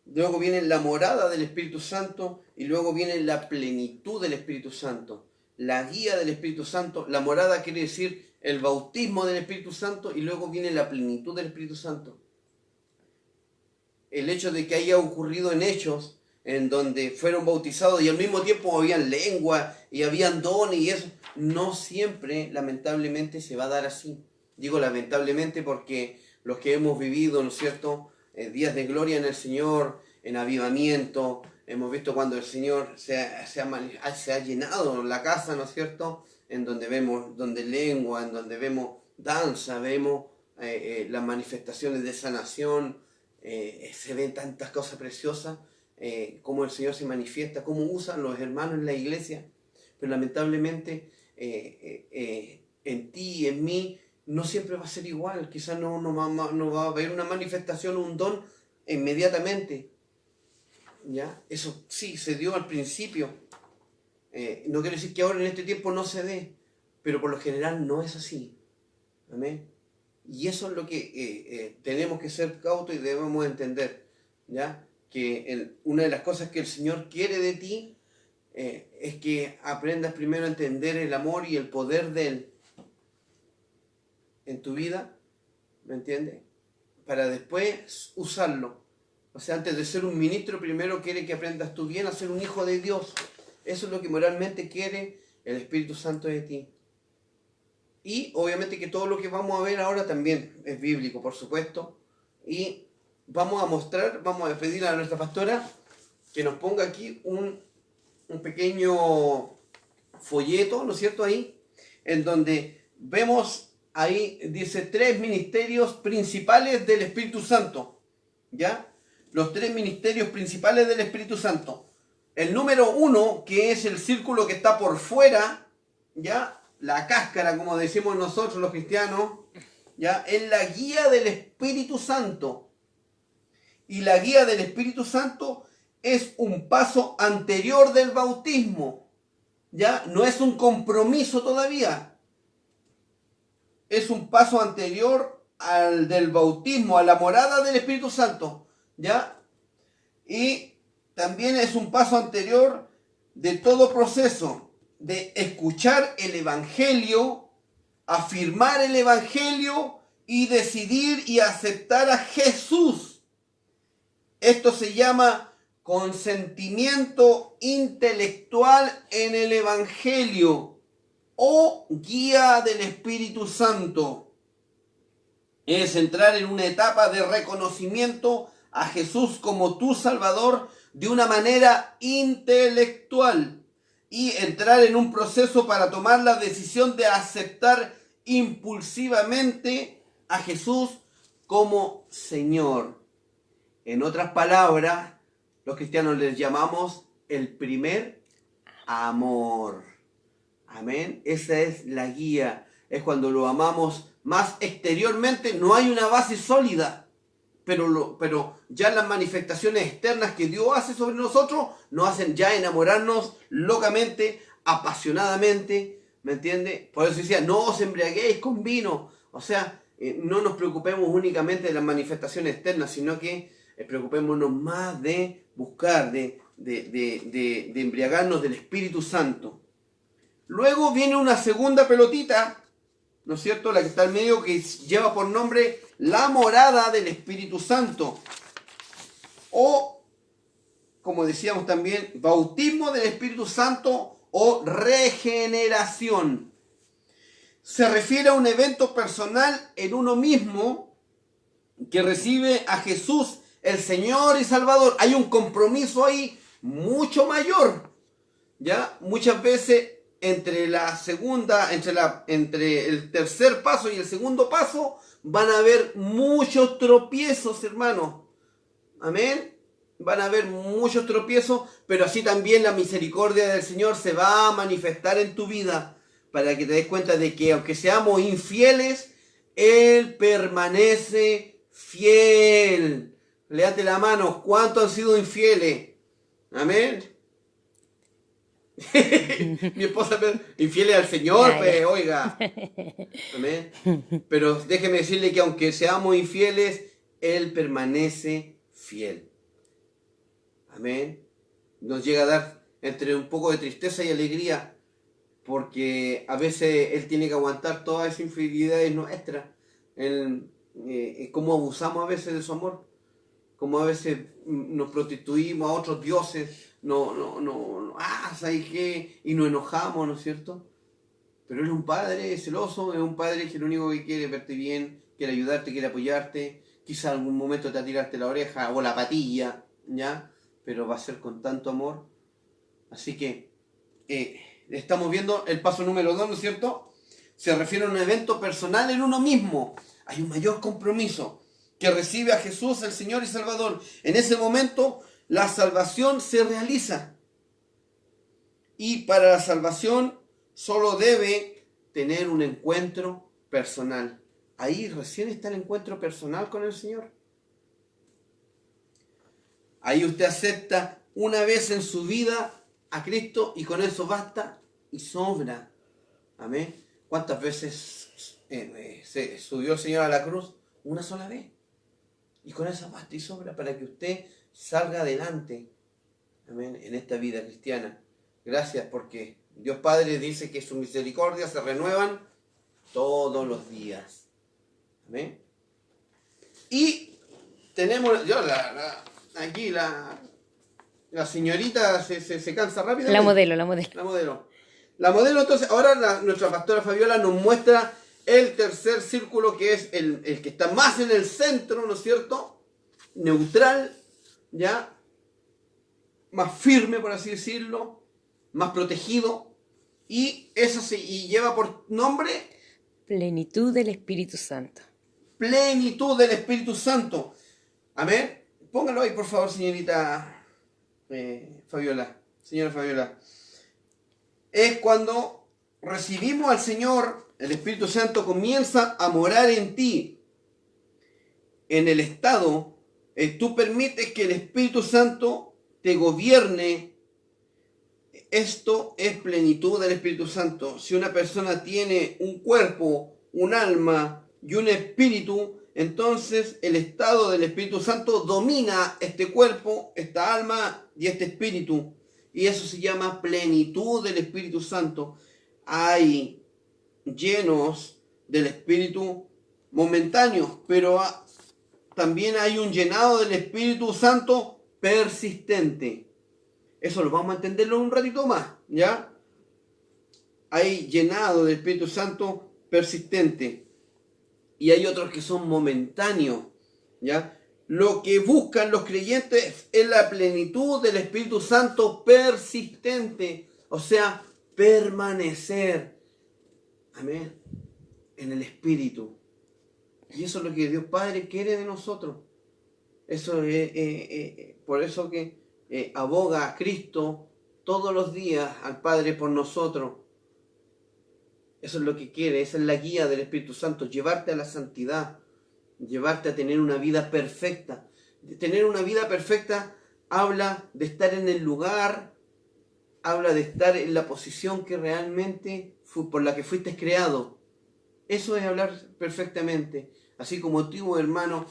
Luego viene la morada del Espíritu Santo y luego viene la plenitud del Espíritu Santo. La guía del Espíritu Santo, la morada quiere decir el bautismo del Espíritu Santo y luego viene la plenitud del Espíritu Santo. El hecho de que haya ocurrido en Hechos, en donde fueron bautizados y al mismo tiempo habían lengua y habían dones y eso, no siempre, lamentablemente, se va a dar así. Digo lamentablemente porque los que hemos vivido, ¿no es cierto?, días de gloria en el Señor, en avivamiento, hemos visto cuando el Señor se ha llenado la casa, ¿no es cierto?, en donde vemos lengua, en donde vemos danza, vemos las manifestaciones de sanación, se ven tantas cosas preciosas, cómo el Señor se manifiesta, cómo usan los hermanos en la iglesia, pero lamentablemente en ti y en mí no siempre va a ser igual. Quizás no va a haber una manifestación, un don inmediatamente. ¿Ya? Eso sí, se dio al principio. No quiere decir que ahora en este tiempo no se dé, pero por lo general no es así. Amén. Y eso es lo que tenemos que ser cautos y debemos entender. ¿Ya? Que una de las cosas que el Señor quiere de ti es que aprendas primero a entender el amor y el poder de Él en tu vida, ¿me entiendes? Para después usarlo. O sea, antes de ser un ministro, primero quiere que aprendas tú bien a ser un hijo de Dios. Eso es lo que moralmente quiere el Espíritu Santo de ti. Y obviamente que todo lo que vamos a ver ahora también es bíblico, por supuesto. Y vamos a pedir a nuestra pastora que nos ponga aquí un pequeño folleto, ¿no es cierto? Ahí, en donde vemos, ahí dice 3 ministerios principales del Espíritu Santo. ¿Ya? Los 3 ministerios principales del Espíritu Santo. El número 1, que es el círculo que está por fuera, ¿ya? La cáscara, como decimos nosotros los cristianos, ¿ya? Es la guía del Espíritu Santo. Y la guía del Espíritu Santo es un paso anterior del bautismo. ¿Ya? No es un compromiso todavía. Es un paso anterior al del bautismo, a la morada del Espíritu Santo. ¿Ya? Y también es un paso anterior de todo proceso de escuchar el Evangelio, afirmar el Evangelio y decidir y aceptar a Jesús. Esto se llama consentimiento intelectual en el Evangelio o guía del Espíritu Santo. Es entrar en una etapa de reconocimiento a Jesús como tu Salvador de una manera intelectual y entrar en un proceso para tomar la decisión de aceptar impulsivamente a Jesús como Señor. En otras palabras, los cristianos les llamamos el primer amor. Amén. Esa es la guía. Es cuando lo amamos más exteriormente. No hay una base sólida. Pero ya las manifestaciones externas que Dios hace sobre nosotros nos hacen ya enamorarnos locamente, apasionadamente. ¿Me entiende? Por eso decía, no os embriaguéis con vino. O sea, no nos preocupemos únicamente de las manifestaciones externas, sino que preocupémonos más de buscar, de embriagarnos del Espíritu Santo. Luego viene una segunda pelotita, ¿no es cierto? La que está al medio, que lleva por nombre la morada del Espíritu Santo. O, como decíamos también, bautismo del Espíritu Santo o regeneración. Se refiere a un evento personal en uno mismo que recibe a Jesús, el Señor y Salvador. Hay un compromiso ahí mucho mayor, ¿ya? Muchas veces entre el tercer paso y el segundo paso van a haber muchos tropiezos, hermanos. Amén. Van a haber muchos tropiezos, pero así también la misericordia del Señor se va a manifestar en tu vida para que te des cuenta de que aunque seamos infieles, Él permanece fiel. Léate la mano, ¿cuántos han sido infieles? Amén. Mi esposa infieles al Señor, pues, oiga. Amén. Pero déjeme decirle que aunque seamos infieles, Él permanece fiel. Amén. Nos llega a dar entre un poco de tristeza y alegría, porque a veces Él tiene que aguantar todas esas infidelidades nuestras. Cómo abusamos a veces de su amor, como a veces nos prostituimos a otros dioses, ¿sabes qué? Y nos enojamos, ¿no es cierto? Pero Él es un padre celoso, es un padre que lo único que quiere es verte bien, quiere ayudarte, quiere apoyarte, quizá en algún momento te va a tirarte la oreja o la patilla, ¿ya? Pero va a ser con tanto amor. Así que estamos viendo el paso número 2, ¿no es cierto? Se refiere a un evento personal en uno mismo. Hay un mayor compromiso que recibe a Jesús, el Señor y Salvador. En ese momento la salvación se realiza. Y para la salvación solo debe tener un encuentro personal. Ahí recién está el encuentro personal con el Señor. Ahí usted acepta una vez en su vida a Cristo y con eso basta y sobra. Amén. ¿Cuántas veces se subió el Señor a la cruz? Una sola vez. Y con eso basta y sobra para que usted salga adelante. Amén. En esta vida cristiana. Gracias porque Dios Padre dice que sus misericordias se renuevan todos los días. Amén. Y tenemos, aquí la señorita se cansa rápido. La modelo. La modelo, entonces, ahora nuestra pastora Fabiola nos muestra el tercer círculo, que es el que está más en el centro, ¿no es cierto? Neutral, ¿ya? Más firme, por así decirlo, más protegido, y lleva por nombre plenitud del Espíritu Santo. Plenitud del Espíritu Santo. Amén. Póngalo ahí, por favor, señorita Fabiola. Señora Fabiola. Es cuando recibimos al Señor, el Espíritu Santo comienza a morar en ti. En el estado, tú permites que el Espíritu Santo te gobierne. Esto es plenitud del Espíritu Santo. Si una persona tiene un cuerpo, un alma y un espíritu, entonces el estado del Espíritu Santo domina este cuerpo, esta alma y este espíritu. Y eso se llama plenitud del Espíritu Santo. Hay llenos del Espíritu momentáneos, pero también hay un llenado del Espíritu Santo persistente. Eso lo vamos a entenderlo un ratito más, ¿ya? Hay llenado del Espíritu Santo persistente. Y hay otros que son momentáneos, ¿ya? Lo que buscan los creyentes es la plenitud del Espíritu Santo persistente. O sea, permanecer. Amén. En el Espíritu. Y eso es lo que Dios Padre quiere de nosotros. Eso es por eso que aboga a Cristo todos los días al Padre por nosotros. Eso es lo que quiere, esa es la guía del Espíritu Santo, llevarte a la santidad, llevarte a tener una vida perfecta. De tener una vida perfecta habla de estar en el lugar, habla de estar en la posición que realmente por la que fuiste creado. Eso es hablar perfectamente. Así como tú, hermano,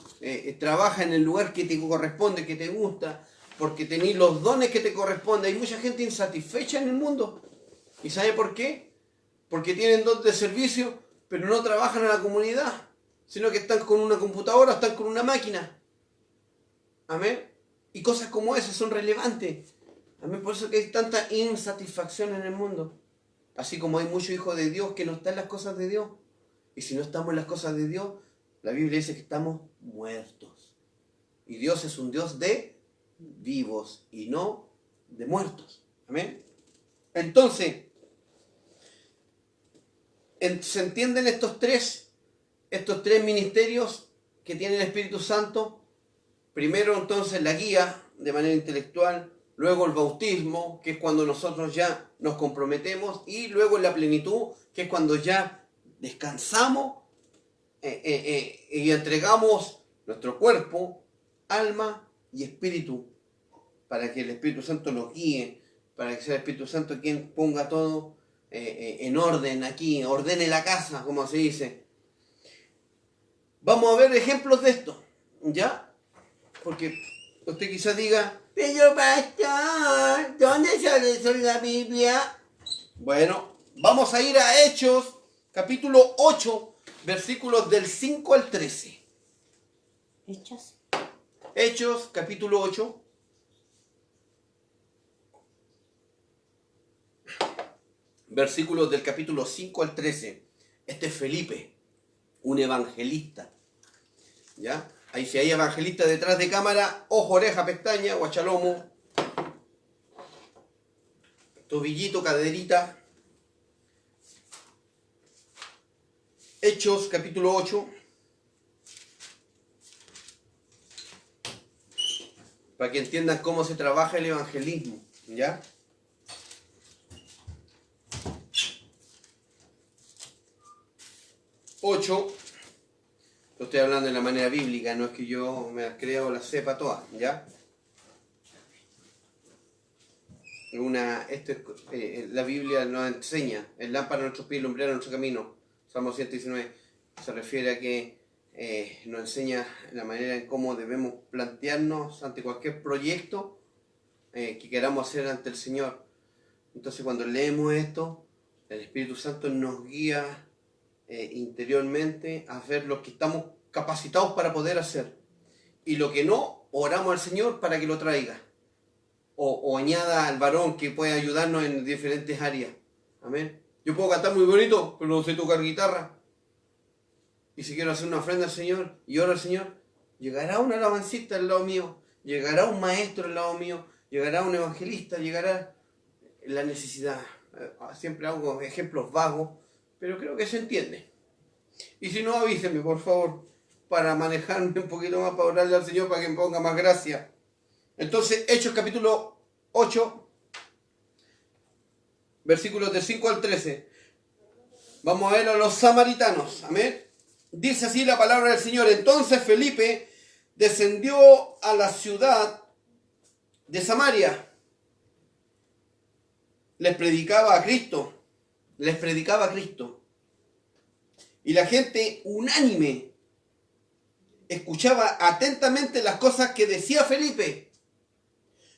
trabaja en el lugar que te corresponde, que te gusta, porque tenés los dones que te corresponden. Hay mucha gente insatisfecha en el mundo. ¿Y sabe por qué? Porque tienen don de servicio, pero no trabajan en la comunidad, sino que están con una computadora, están con una máquina. Amén. Y cosas como esas son relevantes. Amén. Por eso que hay tanta insatisfacción en el mundo. Así como hay muchos hijos de Dios que no están en las cosas de Dios. Y si no estamos en las cosas de Dios, la Biblia dice que estamos muertos. Y Dios es un Dios de vivos y no de muertos. Amén. Entonces, ¿se entienden estos tres ministerios que tiene el Espíritu Santo? Primero, entonces, la guía de manera intelectual, luego el bautismo, que es cuando nosotros ya nos comprometemos, y luego la plenitud, que es cuando ya descansamos y entregamos nuestro cuerpo, alma y espíritu, para que el Espíritu Santo nos guíe, para que sea el Espíritu Santo quien ponga todo en orden aquí, ordene la casa, como se dice. Vamos a ver ejemplos de esto, ¿ya? Porque usted quizás diga, pero pastor, ¿dónde sale eso en la Biblia? Bueno, vamos a ir a Hechos, capítulo 8, versículos del 5 al 13. ¿Hechos? Hechos, capítulo 8. Versículos del capítulo 5 al 13. Este es Felipe, un evangelista. ¿Ya? Ahí si hay evangelista detrás de cámara, ojo, oreja, pestaña, guachalomo, tobillito, caderita. Hechos, capítulo 8. Para que entiendan cómo se trabaja el evangelismo. ¿Ya? Ocho. Lo estoy hablando de la manera bíblica, no es que yo me las crea o las sepa todas, ¿ya? La Biblia nos enseña, el lámpara a nuestros pies, lumbrera a nuestro camino. Salmo 119 se refiere a que nos enseña la manera en cómo debemos plantearnos ante cualquier proyecto que queramos hacer ante el Señor. Entonces cuando leemos esto, el Espíritu Santo nos guía interiormente a ver lo que estamos capacitados para poder hacer. Y lo que no, oramos al Señor para que lo traiga. O añada al varón que puede ayudarnos en diferentes áreas. Amén. Yo puedo cantar muy bonito, pero no sé tocar guitarra. Y si quiero hacer una ofrenda al Señor y oro al Señor, llegará un alabancista al lado mío, llegará un maestro al lado mío, llegará un evangelista, llegará la necesidad. Siempre hago ejemplos vagos, pero creo que se entiende. Y si no, avísenme, por favor, para manejarme un poquito más, para orarle al Señor, para que me ponga más gracia. Entonces, Hechos capítulo 8, versículos del 5 al 13. Vamos a ver a los samaritanos. Amén. Dice así la palabra del Señor. Entonces Felipe descendió a la ciudad de Samaria. Les predicaba a Cristo. Y la gente unánime escuchaba atentamente las cosas que decía Felipe,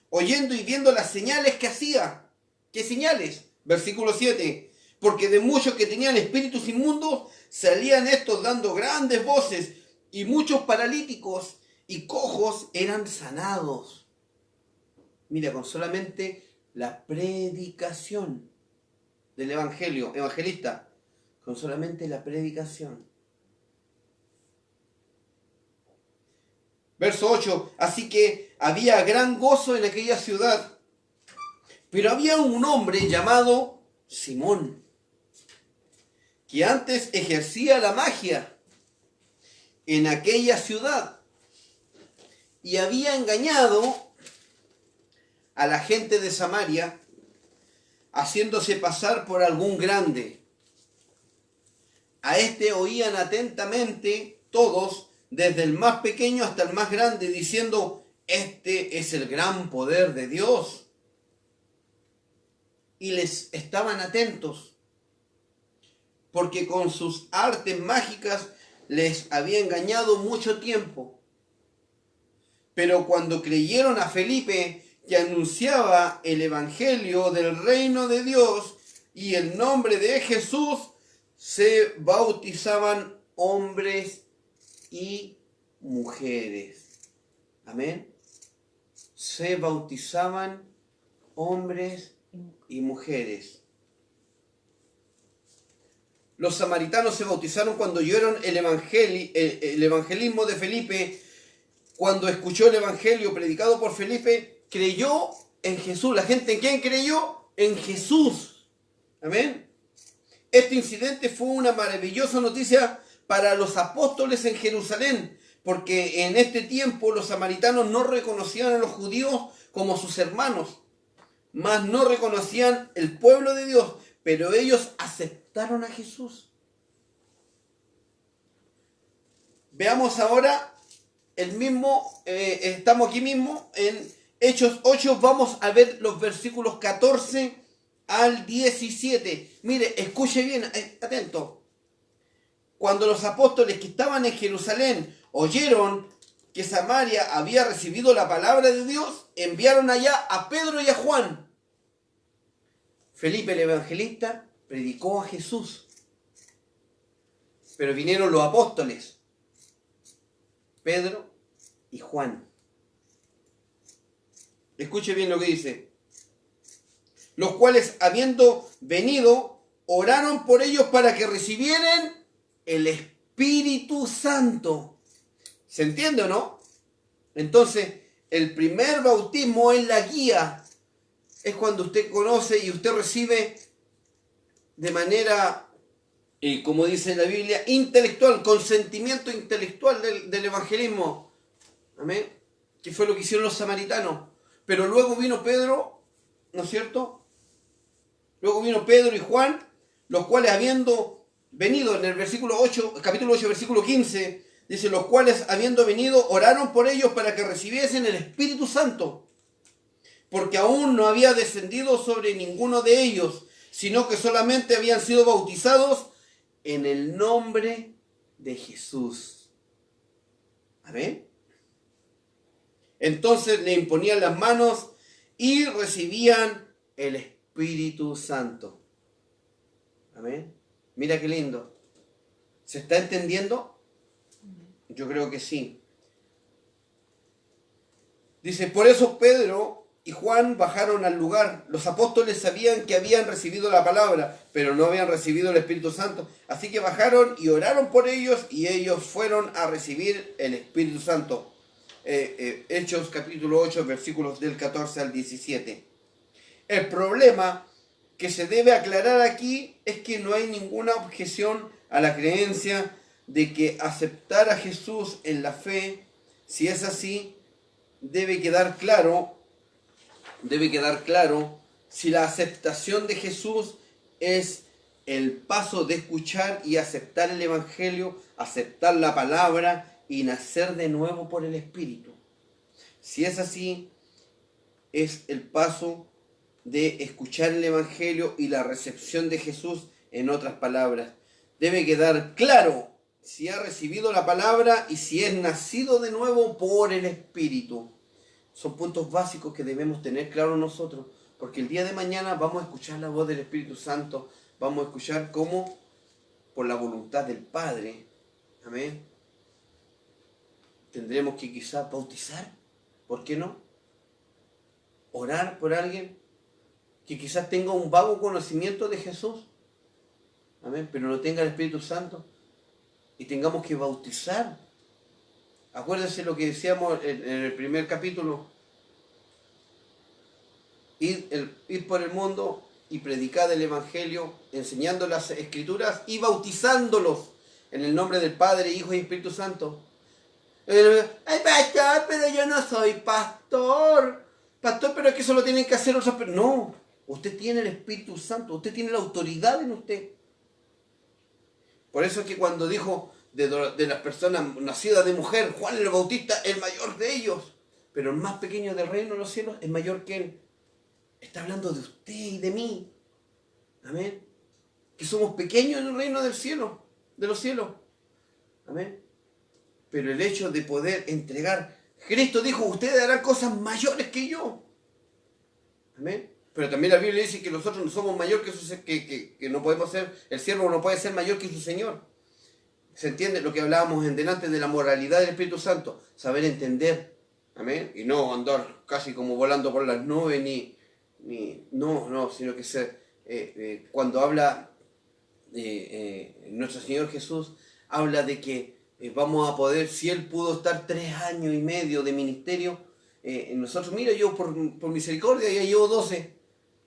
oyendo y viendo las señales que hacía. ¿Qué señales? Versículo 7. Porque de muchos que tenían espíritus inmundos, salían estos dando grandes voces, y muchos paralíticos y cojos eran sanados. Mira, con solamente la predicación del evangelista, con solamente la predicación. Verso 8. Así que había gran gozo en aquella ciudad. Pero había un hombre llamado Simón, que antes ejercía la magia en aquella ciudad y había engañado a la gente de Samaria, haciéndose pasar por algún grande. A este oían atentamente todos, desde el más pequeño hasta el más grande, diciendo: este es el gran poder de Dios. Y les estaban atentos, porque con sus artes mágicas les había engañado mucho tiempo. Pero cuando creyeron a Felipe, que anunciaba el evangelio del reino de Dios y el nombre de Jesús, se bautizaban hombres y mujeres. Amén. Se bautizaban hombres y mujeres. Los samaritanos se bautizaron cuando oyeron el evangelismo de Felipe. Cuando escuchó el evangelio predicado por Felipe, creyó en Jesús. ¿La gente en quién creyó? En Jesús. Amén. Este incidente fue una maravillosa noticia para los apóstoles en Jerusalén, porque en este tiempo los samaritanos no reconocían a los judíos como sus hermanos, mas no reconocían el pueblo de Dios, pero ellos aceptaron a Jesús. Veamos ahora estamos aquí mismo en Hechos 8, vamos a ver los versículos 14 al 17. Mire, escuche bien, atento. Cuando los apóstoles que estaban en Jerusalén oyeron que Samaria había recibido la palabra de Dios, enviaron allá a Pedro y a Juan. Felipe el evangelista predicó a Jesús, pero vinieron los apóstoles, Pedro y Juan. Escuche bien lo que dice. Los cuales, habiendo venido, oraron por ellos para que recibieran el Espíritu Santo. ¿Se entiende o no? Entonces, el primer bautismo es la guía. Es cuando usted conoce y usted recibe de manera, como dice la Biblia, intelectual, consentimiento intelectual del evangelismo. Amén. Que fue lo que hicieron los samaritanos. Pero luego vino Pedro, ¿no es cierto? Luego vino Pedro y Juan, los cuales habiendo venido, en el versículo 8, capítulo 8, versículo 15, dice: los cuales habiendo venido, oraron por ellos para que recibiesen el Espíritu Santo, porque aún no había descendido sobre ninguno de ellos, sino que solamente habían sido bautizados en el nombre de Jesús. Amén. Entonces le imponían las manos y recibían el Espíritu Santo. Amén. Mira qué lindo. ¿Se está entendiendo? Yo creo que sí. Dice: por eso Pedro y Juan bajaron al lugar. Los apóstoles sabían que habían recibido la palabra, pero no habían recibido el Espíritu Santo. Así que bajaron y oraron por ellos, y ellos fueron a recibir el Espíritu Santo. Hechos capítulo 8, versículos del 14 al 17. El problema que se debe aclarar aquí es que no hay ninguna objeción a la creencia de que aceptar a Jesús en la fe. Si es así, debe quedar claro si la aceptación de Jesús es el paso de escuchar y aceptar el Evangelio, aceptar la palabra y nacer de nuevo por el Espíritu. Si es así, es el paso de escuchar el Evangelio y la recepción de Jesús. En otras palabras, debe quedar claro si ha recibido la palabra y si es nacido de nuevo por el Espíritu. Son puntos básicos que debemos tener claro nosotros, porque el día de mañana vamos a escuchar la voz del Espíritu Santo, vamos a escuchar cómo, por la voluntad del Padre, amén, tendremos que quizás bautizar, ¿por qué no? Orar por alguien que quizás tenga un vago conocimiento de Jesús, amén, pero no tenga el Espíritu Santo, y tengamos que bautizar. Acuérdense lo que decíamos en el primer capítulo: ir por el mundo y predicar el Evangelio, enseñando las Escrituras y bautizándolos en el nombre del Padre, Hijo y Espíritu Santo. Ay, pastor, pero yo no soy pastor. Pastor, pero es que eso lo tienen que hacer otras personas. No, usted tiene el Espíritu Santo, usted tiene la autoridad en usted. Por eso es que cuando dijo de las personas nacidas de mujer, Juan el Bautista, el mayor de ellos, pero el más pequeño del reino de los cielos es mayor que él. Está hablando de usted y de mí. Amén. Que somos pequeños en el reino del cielo, de los cielos. Amén. Pero el hecho de poder entregar, Cristo dijo, ustedes harán cosas mayores que yo. Amén. Pero también la Biblia dice que nosotros no somos mayor que no podemos ser, el siervo no puede ser mayor que su Señor. ¿Se entiende? Lo que hablábamos en delante de la moralidad del Espíritu Santo, saber entender. Amén. Y no andar casi como volando por las nubes, sino que cuando habla nuestro Señor Jesús, habla de que vamos a poder, si Él pudo estar 3 años y medio de ministerio, nosotros, mira, yo por misericordia ya llevo 12,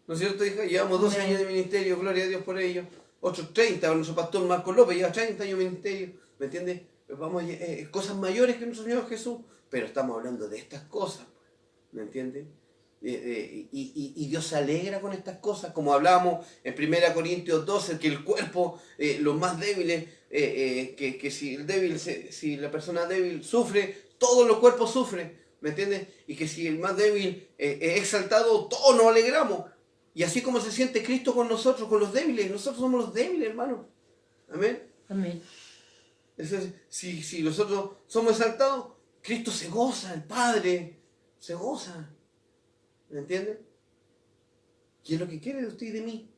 ¿no es cierto, hija? Llevamos 12 años de ministerio, gloria a Dios por ello. Otros 30, nuestro pastor Marco López lleva 30 años de ministerio, ¿me entiendes? Vamos, cosas mayores que nuestro Señor Jesús, pero estamos hablando de estas cosas, ¿me entiendes? Y Dios se alegra con estas cosas, como hablábamos en 1 Corintios 12, que el cuerpo, los más débiles, que si la persona débil sufre, todos los cuerpos sufren, ¿me entiendes? Y que si el más débil es exaltado, todos nos alegramos. Y así como se siente Cristo con nosotros, con los débiles, nosotros somos los débiles, hermano. Amén. Amén. Entonces, si nosotros somos exaltados, Cristo se goza, el Padre se goza. ¿Me entienden? ¿Qué es lo que quiere de usted y de mí?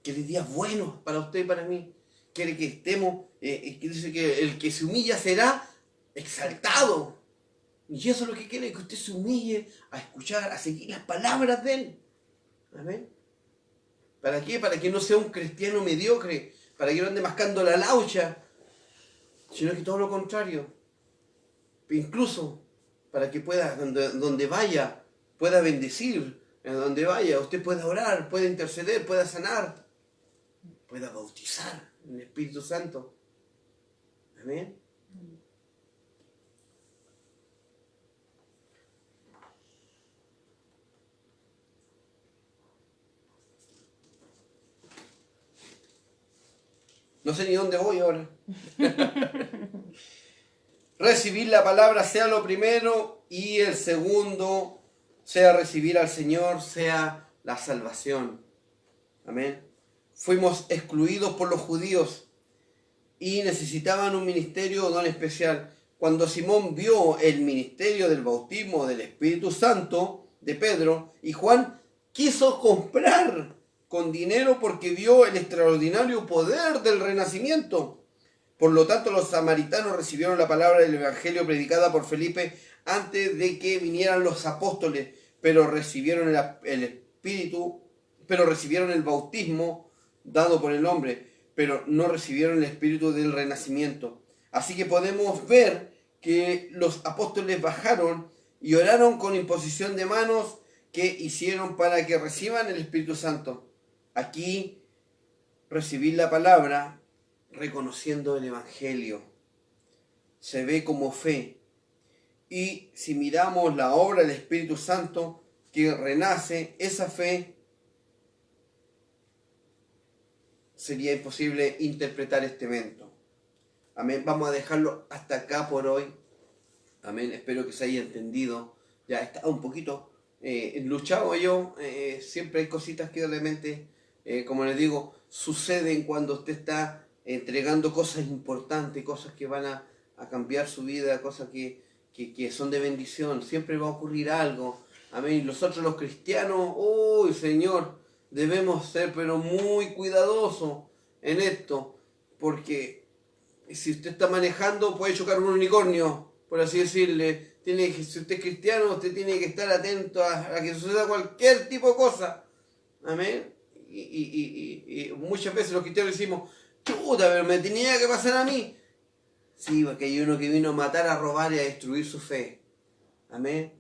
Quiere días buenos para usted y para mí. Quiere que estemos, que dice que el que se humilla será exaltado. Y eso es lo que quiere, que usted se humille a escuchar, a seguir las palabras de Él. Amén. ¿Para qué? Para que no sea un cristiano mediocre, para que no ande mascando la laucha, sino que todo lo contrario. Incluso para que pueda, donde vaya, pueda bendecir, en donde vaya, usted pueda orar, pueda interceder, pueda sanar, pueda bautizar en el Espíritu Santo. Amén. No sé ni dónde voy ahora. Recibir la palabra sea lo primero y el segundo sea recibir al Señor, sea la salvación. Amén. Fuimos excluidos por los judíos y necesitaban un ministerio o don especial. Cuando Simón vio el ministerio del bautismo del Espíritu Santo de Pedro y Juan, quiso comprar con dinero porque vio el extraordinario poder del renacimiento. Por lo tanto, los samaritanos recibieron la palabra del Evangelio predicada por Felipe antes de que vinieran los apóstoles, pero recibieron el bautismo dado por el hombre, pero no recibieron el espíritu del renacimiento. Así que podemos ver que los apóstoles bajaron y oraron con imposición de manos que hicieron para que reciban el Espíritu Santo. Aquí, recibir la palabra reconociendo el Evangelio se ve como fe. Y si miramos la obra del Espíritu Santo que renace, esa fe, sería imposible interpretar este evento. Amén. Vamos a dejarlo hasta acá por hoy. Amén. Espero que se haya entendido. Ya está un poquito luchado yo. Siempre hay cositas que realmente, como les digo, suceden cuando usted está entregando cosas importantes, cosas que van a cambiar su vida, cosas que son de bendición. Siempre va a ocurrir algo. Amén. Nosotros los cristianos, uy, Señor, debemos ser pero muy cuidadosos en esto, porque si usted está manejando puede chocar un unicornio, por así decirle. Si usted es cristiano, usted tiene que estar atento a que suceda cualquier tipo de cosa. Amén. Y muchas veces los cristianos decimos, chuta, pero me tenía que pasar a mí. Sí, porque hay uno que vino a matar, a robar y a destruir su fe. Amén.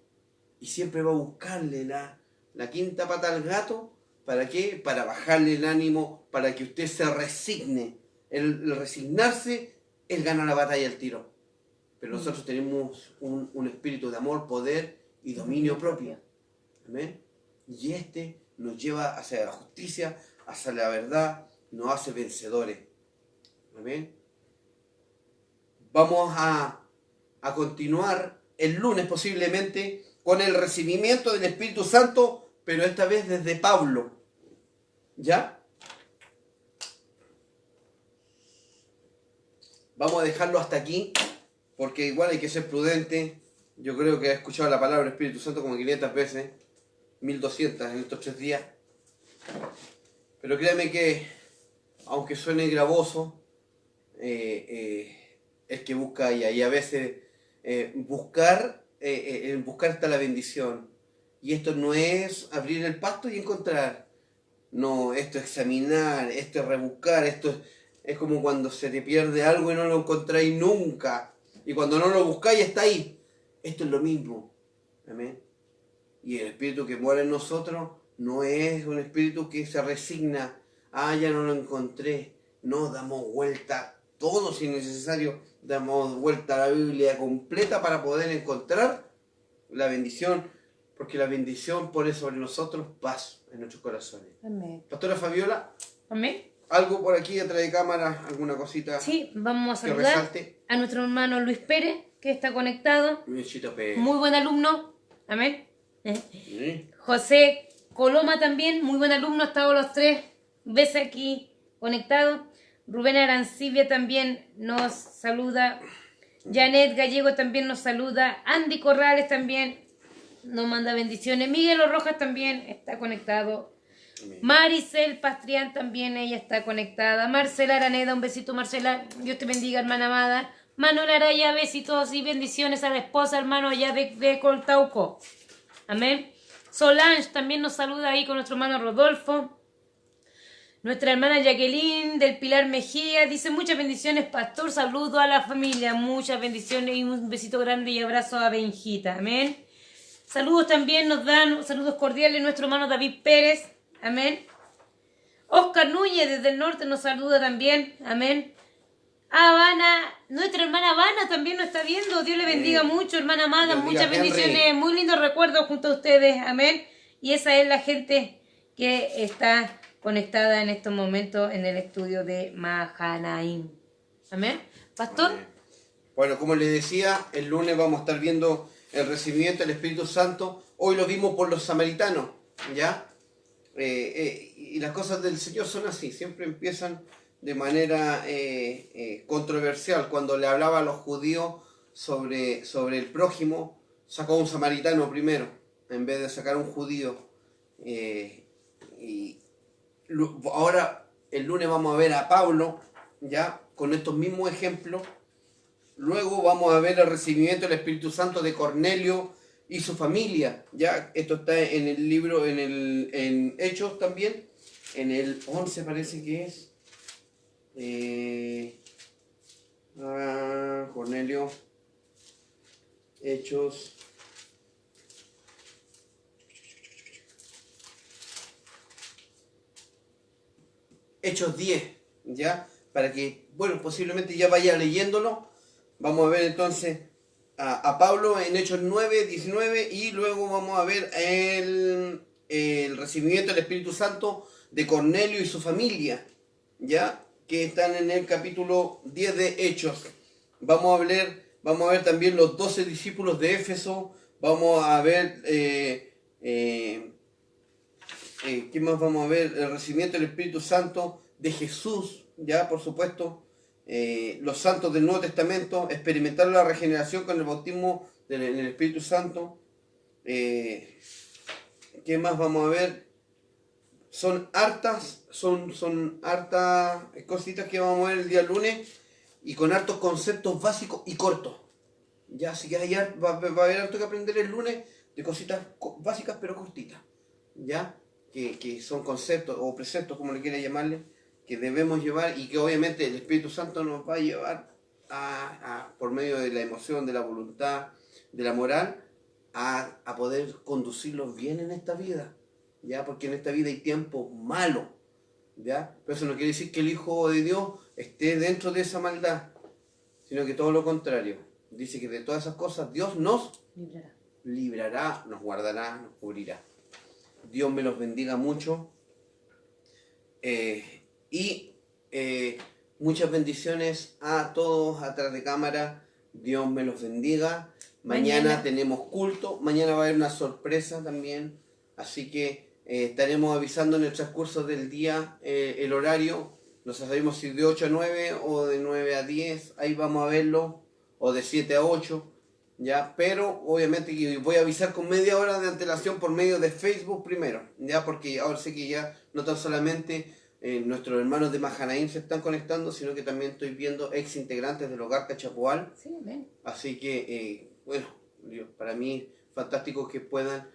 Y siempre va a buscarle la quinta pata al gato. ¿Para qué? Para bajarle el ánimo, para que usted se resigne. El resignarse, él gana la batalla al tiro. Pero nosotros tenemos un espíritu de amor, poder y dominio propio. Amén. Y este nos lleva hacia la justicia, hacia la verdad, nos hace vencedores. Amén. Vamos a continuar el lunes posiblemente con el recibimiento del Espíritu Santo, pero esta vez desde Pablo. ¿Ya? Vamos a dejarlo hasta aquí, porque igual hay que ser prudente. Yo creo que he escuchado la palabra Espíritu Santo como 500 veces, 1200 en estos 3 días. Pero créame que, aunque suene gravoso, es que busca y a veces buscar está la bendición. Y esto no es abrir el pasto y encontrar. No, esto es examinar, esto es rebuscar, esto es como cuando se te pierde algo y no lo encontráis nunca. Y cuando no lo buscáis está ahí. Esto es lo mismo. Amén. Y el espíritu que mora en nosotros no es un espíritu que se resigna. Ah, ya no lo encontré. No, damos vuelta todo si es necesario. Damos vuelta a la Biblia completa para poder encontrar la bendición. Porque la bendición pone sobre nosotros paz en nuestros corazones. Amén. Pastora Fabiola. Amén. ¿Algo por aquí detrás de cámara? ¿Alguna cosita? Sí, vamos a que saludar resalte? a nuestro hermano Luis Pérez, que está conectado. Luisito Pérez. Muy buen alumno. Amén. Sí. José Coloma también, muy buen alumno, ha estado los 3 veces aquí conectado. Rubén Arancibia también nos saluda. Janet Gallego también nos saluda. Andy Corrales también nos manda bendiciones. Miguel Rojas también está conectado. Amén. Maricel Pastrián también, ella está conectada. Marcela Araneda, un besito Marcela. Dios te bendiga, hermana amada. Manuel Araya, besitos y bendiciones a la esposa, hermano, allá de Coltauco. Amén. Solange también nos saluda ahí con nuestro hermano Rodolfo. Nuestra hermana Jacqueline del Pilar Mejía dice muchas bendiciones, pastor. Saludo a la familia, muchas bendiciones y un besito grande y abrazo a Benjita. Amén. Saludos también nos dan, saludos cordiales nuestro hermano David Pérez. Amén. Oscar Núñez desde el norte nos saluda también. Amén. Habana, nuestra hermana Habana también nos está viendo. Dios le bendiga mucho, hermana amada. Dios Muchas bendiga, bendiciones, Henry. muy lindos recuerdos junto a ustedes. Amén. Y esa es la gente que está conectada en estos momentos en el estudio de Mahanaim. Amén. Pastor. Amén. Bueno, como les decía, el lunes vamos a estar viendo el recibimiento del Espíritu Santo. Hoy lo vimos por los samaritanos, ¿ya? Y las cosas del Señor son así, siempre empiezan de manera controversial. Cuando le hablaba a los judíos sobre el prójimo, sacó a un samaritano primero, en vez de sacar a un judío. Ahora, el lunes vamos a ver a Pablo, ya, con estos mismos ejemplos. Luego vamos a ver el recibimiento del Espíritu Santo de Cornelio y su familia. Ya, esto está en el libro, en Hechos también, en el 11 parece que es. Cornelio, Hechos. Hechos 10, ¿ya? Para que, bueno, posiblemente ya vaya leyéndolo. Vamos a ver entonces a Pablo en Hechos 9, 19 y luego vamos a ver el recibimiento del Espíritu Santo de Cornelio y su familia, ¿ya? Que están en el capítulo 10 de Hechos. Vamos a ver también los 12 discípulos de Éfeso. Vamos a ver, ¿qué más vamos a ver? El recibimiento del Espíritu Santo de Jesús, ¿ya? Por supuesto. Los santos del Nuevo Testamento, experimentar la regeneración con el bautismo en el Espíritu Santo. ¿Qué más vamos a ver? Son hartas cositas que vamos a ver el día lunes y con hartos conceptos básicos y cortos. Ya, así que va a haber harto que aprender el lunes de cositas básicas pero cortitas. ¿Ya? Que son conceptos o preceptos, como le quiera llamarle, que debemos llevar y que obviamente el Espíritu Santo nos va a llevar por medio de la emoción, de la voluntad, de la moral, a poder conducirlos bien en esta vida, ¿ya? Porque en esta vida hay tiempos malos, ¿ya? Pero eso no quiere decir que el Hijo de Dios esté dentro de esa maldad, sino que todo lo contrario. Dice que de todas esas cosas Dios nos librará, nos guardará, nos cubrirá. Dios me los bendiga mucho. Muchas bendiciones a todos atrás de cámara. Dios me los bendiga. Mañana tenemos culto. Mañana va a haber una sorpresa también. Así que estaremos avisando en el transcurso del día el horario. No sabemos si de 8 a 9 o de 9 a 10. Ahí vamos a verlo. O de 7 a 8. ¿Ya? Pero obviamente que voy a avisar con media hora de antelación por medio de Facebook primero. ¿Ya? Porque ahora sé que ya no tan solamente nuestros hermanos de Mahanaim se están conectando, sino que también estoy viendo ex integrantes del Hogar Cachapoal. Sí, amén. Así que, bueno, para mí fantástico que puedan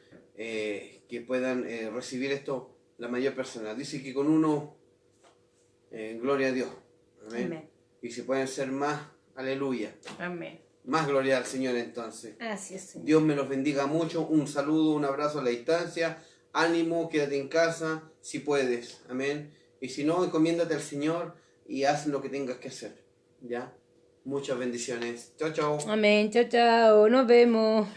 recibir esto la mayor persona. Dice que con uno, gloria a Dios. Amén. Amén. Y si pueden ser más, aleluya. Amén. Más gloria al Señor entonces. Así es, Señor. Dios me los bendiga mucho. Un saludo, un abrazo a la distancia. Ánimo, quédate en casa si puedes. Amén. Y si no, encomiéndate al Señor y haz lo que tengas que hacer. ¿Ya? Muchas bendiciones. Chao, chao. Amén. Chao, chao. Nos vemos.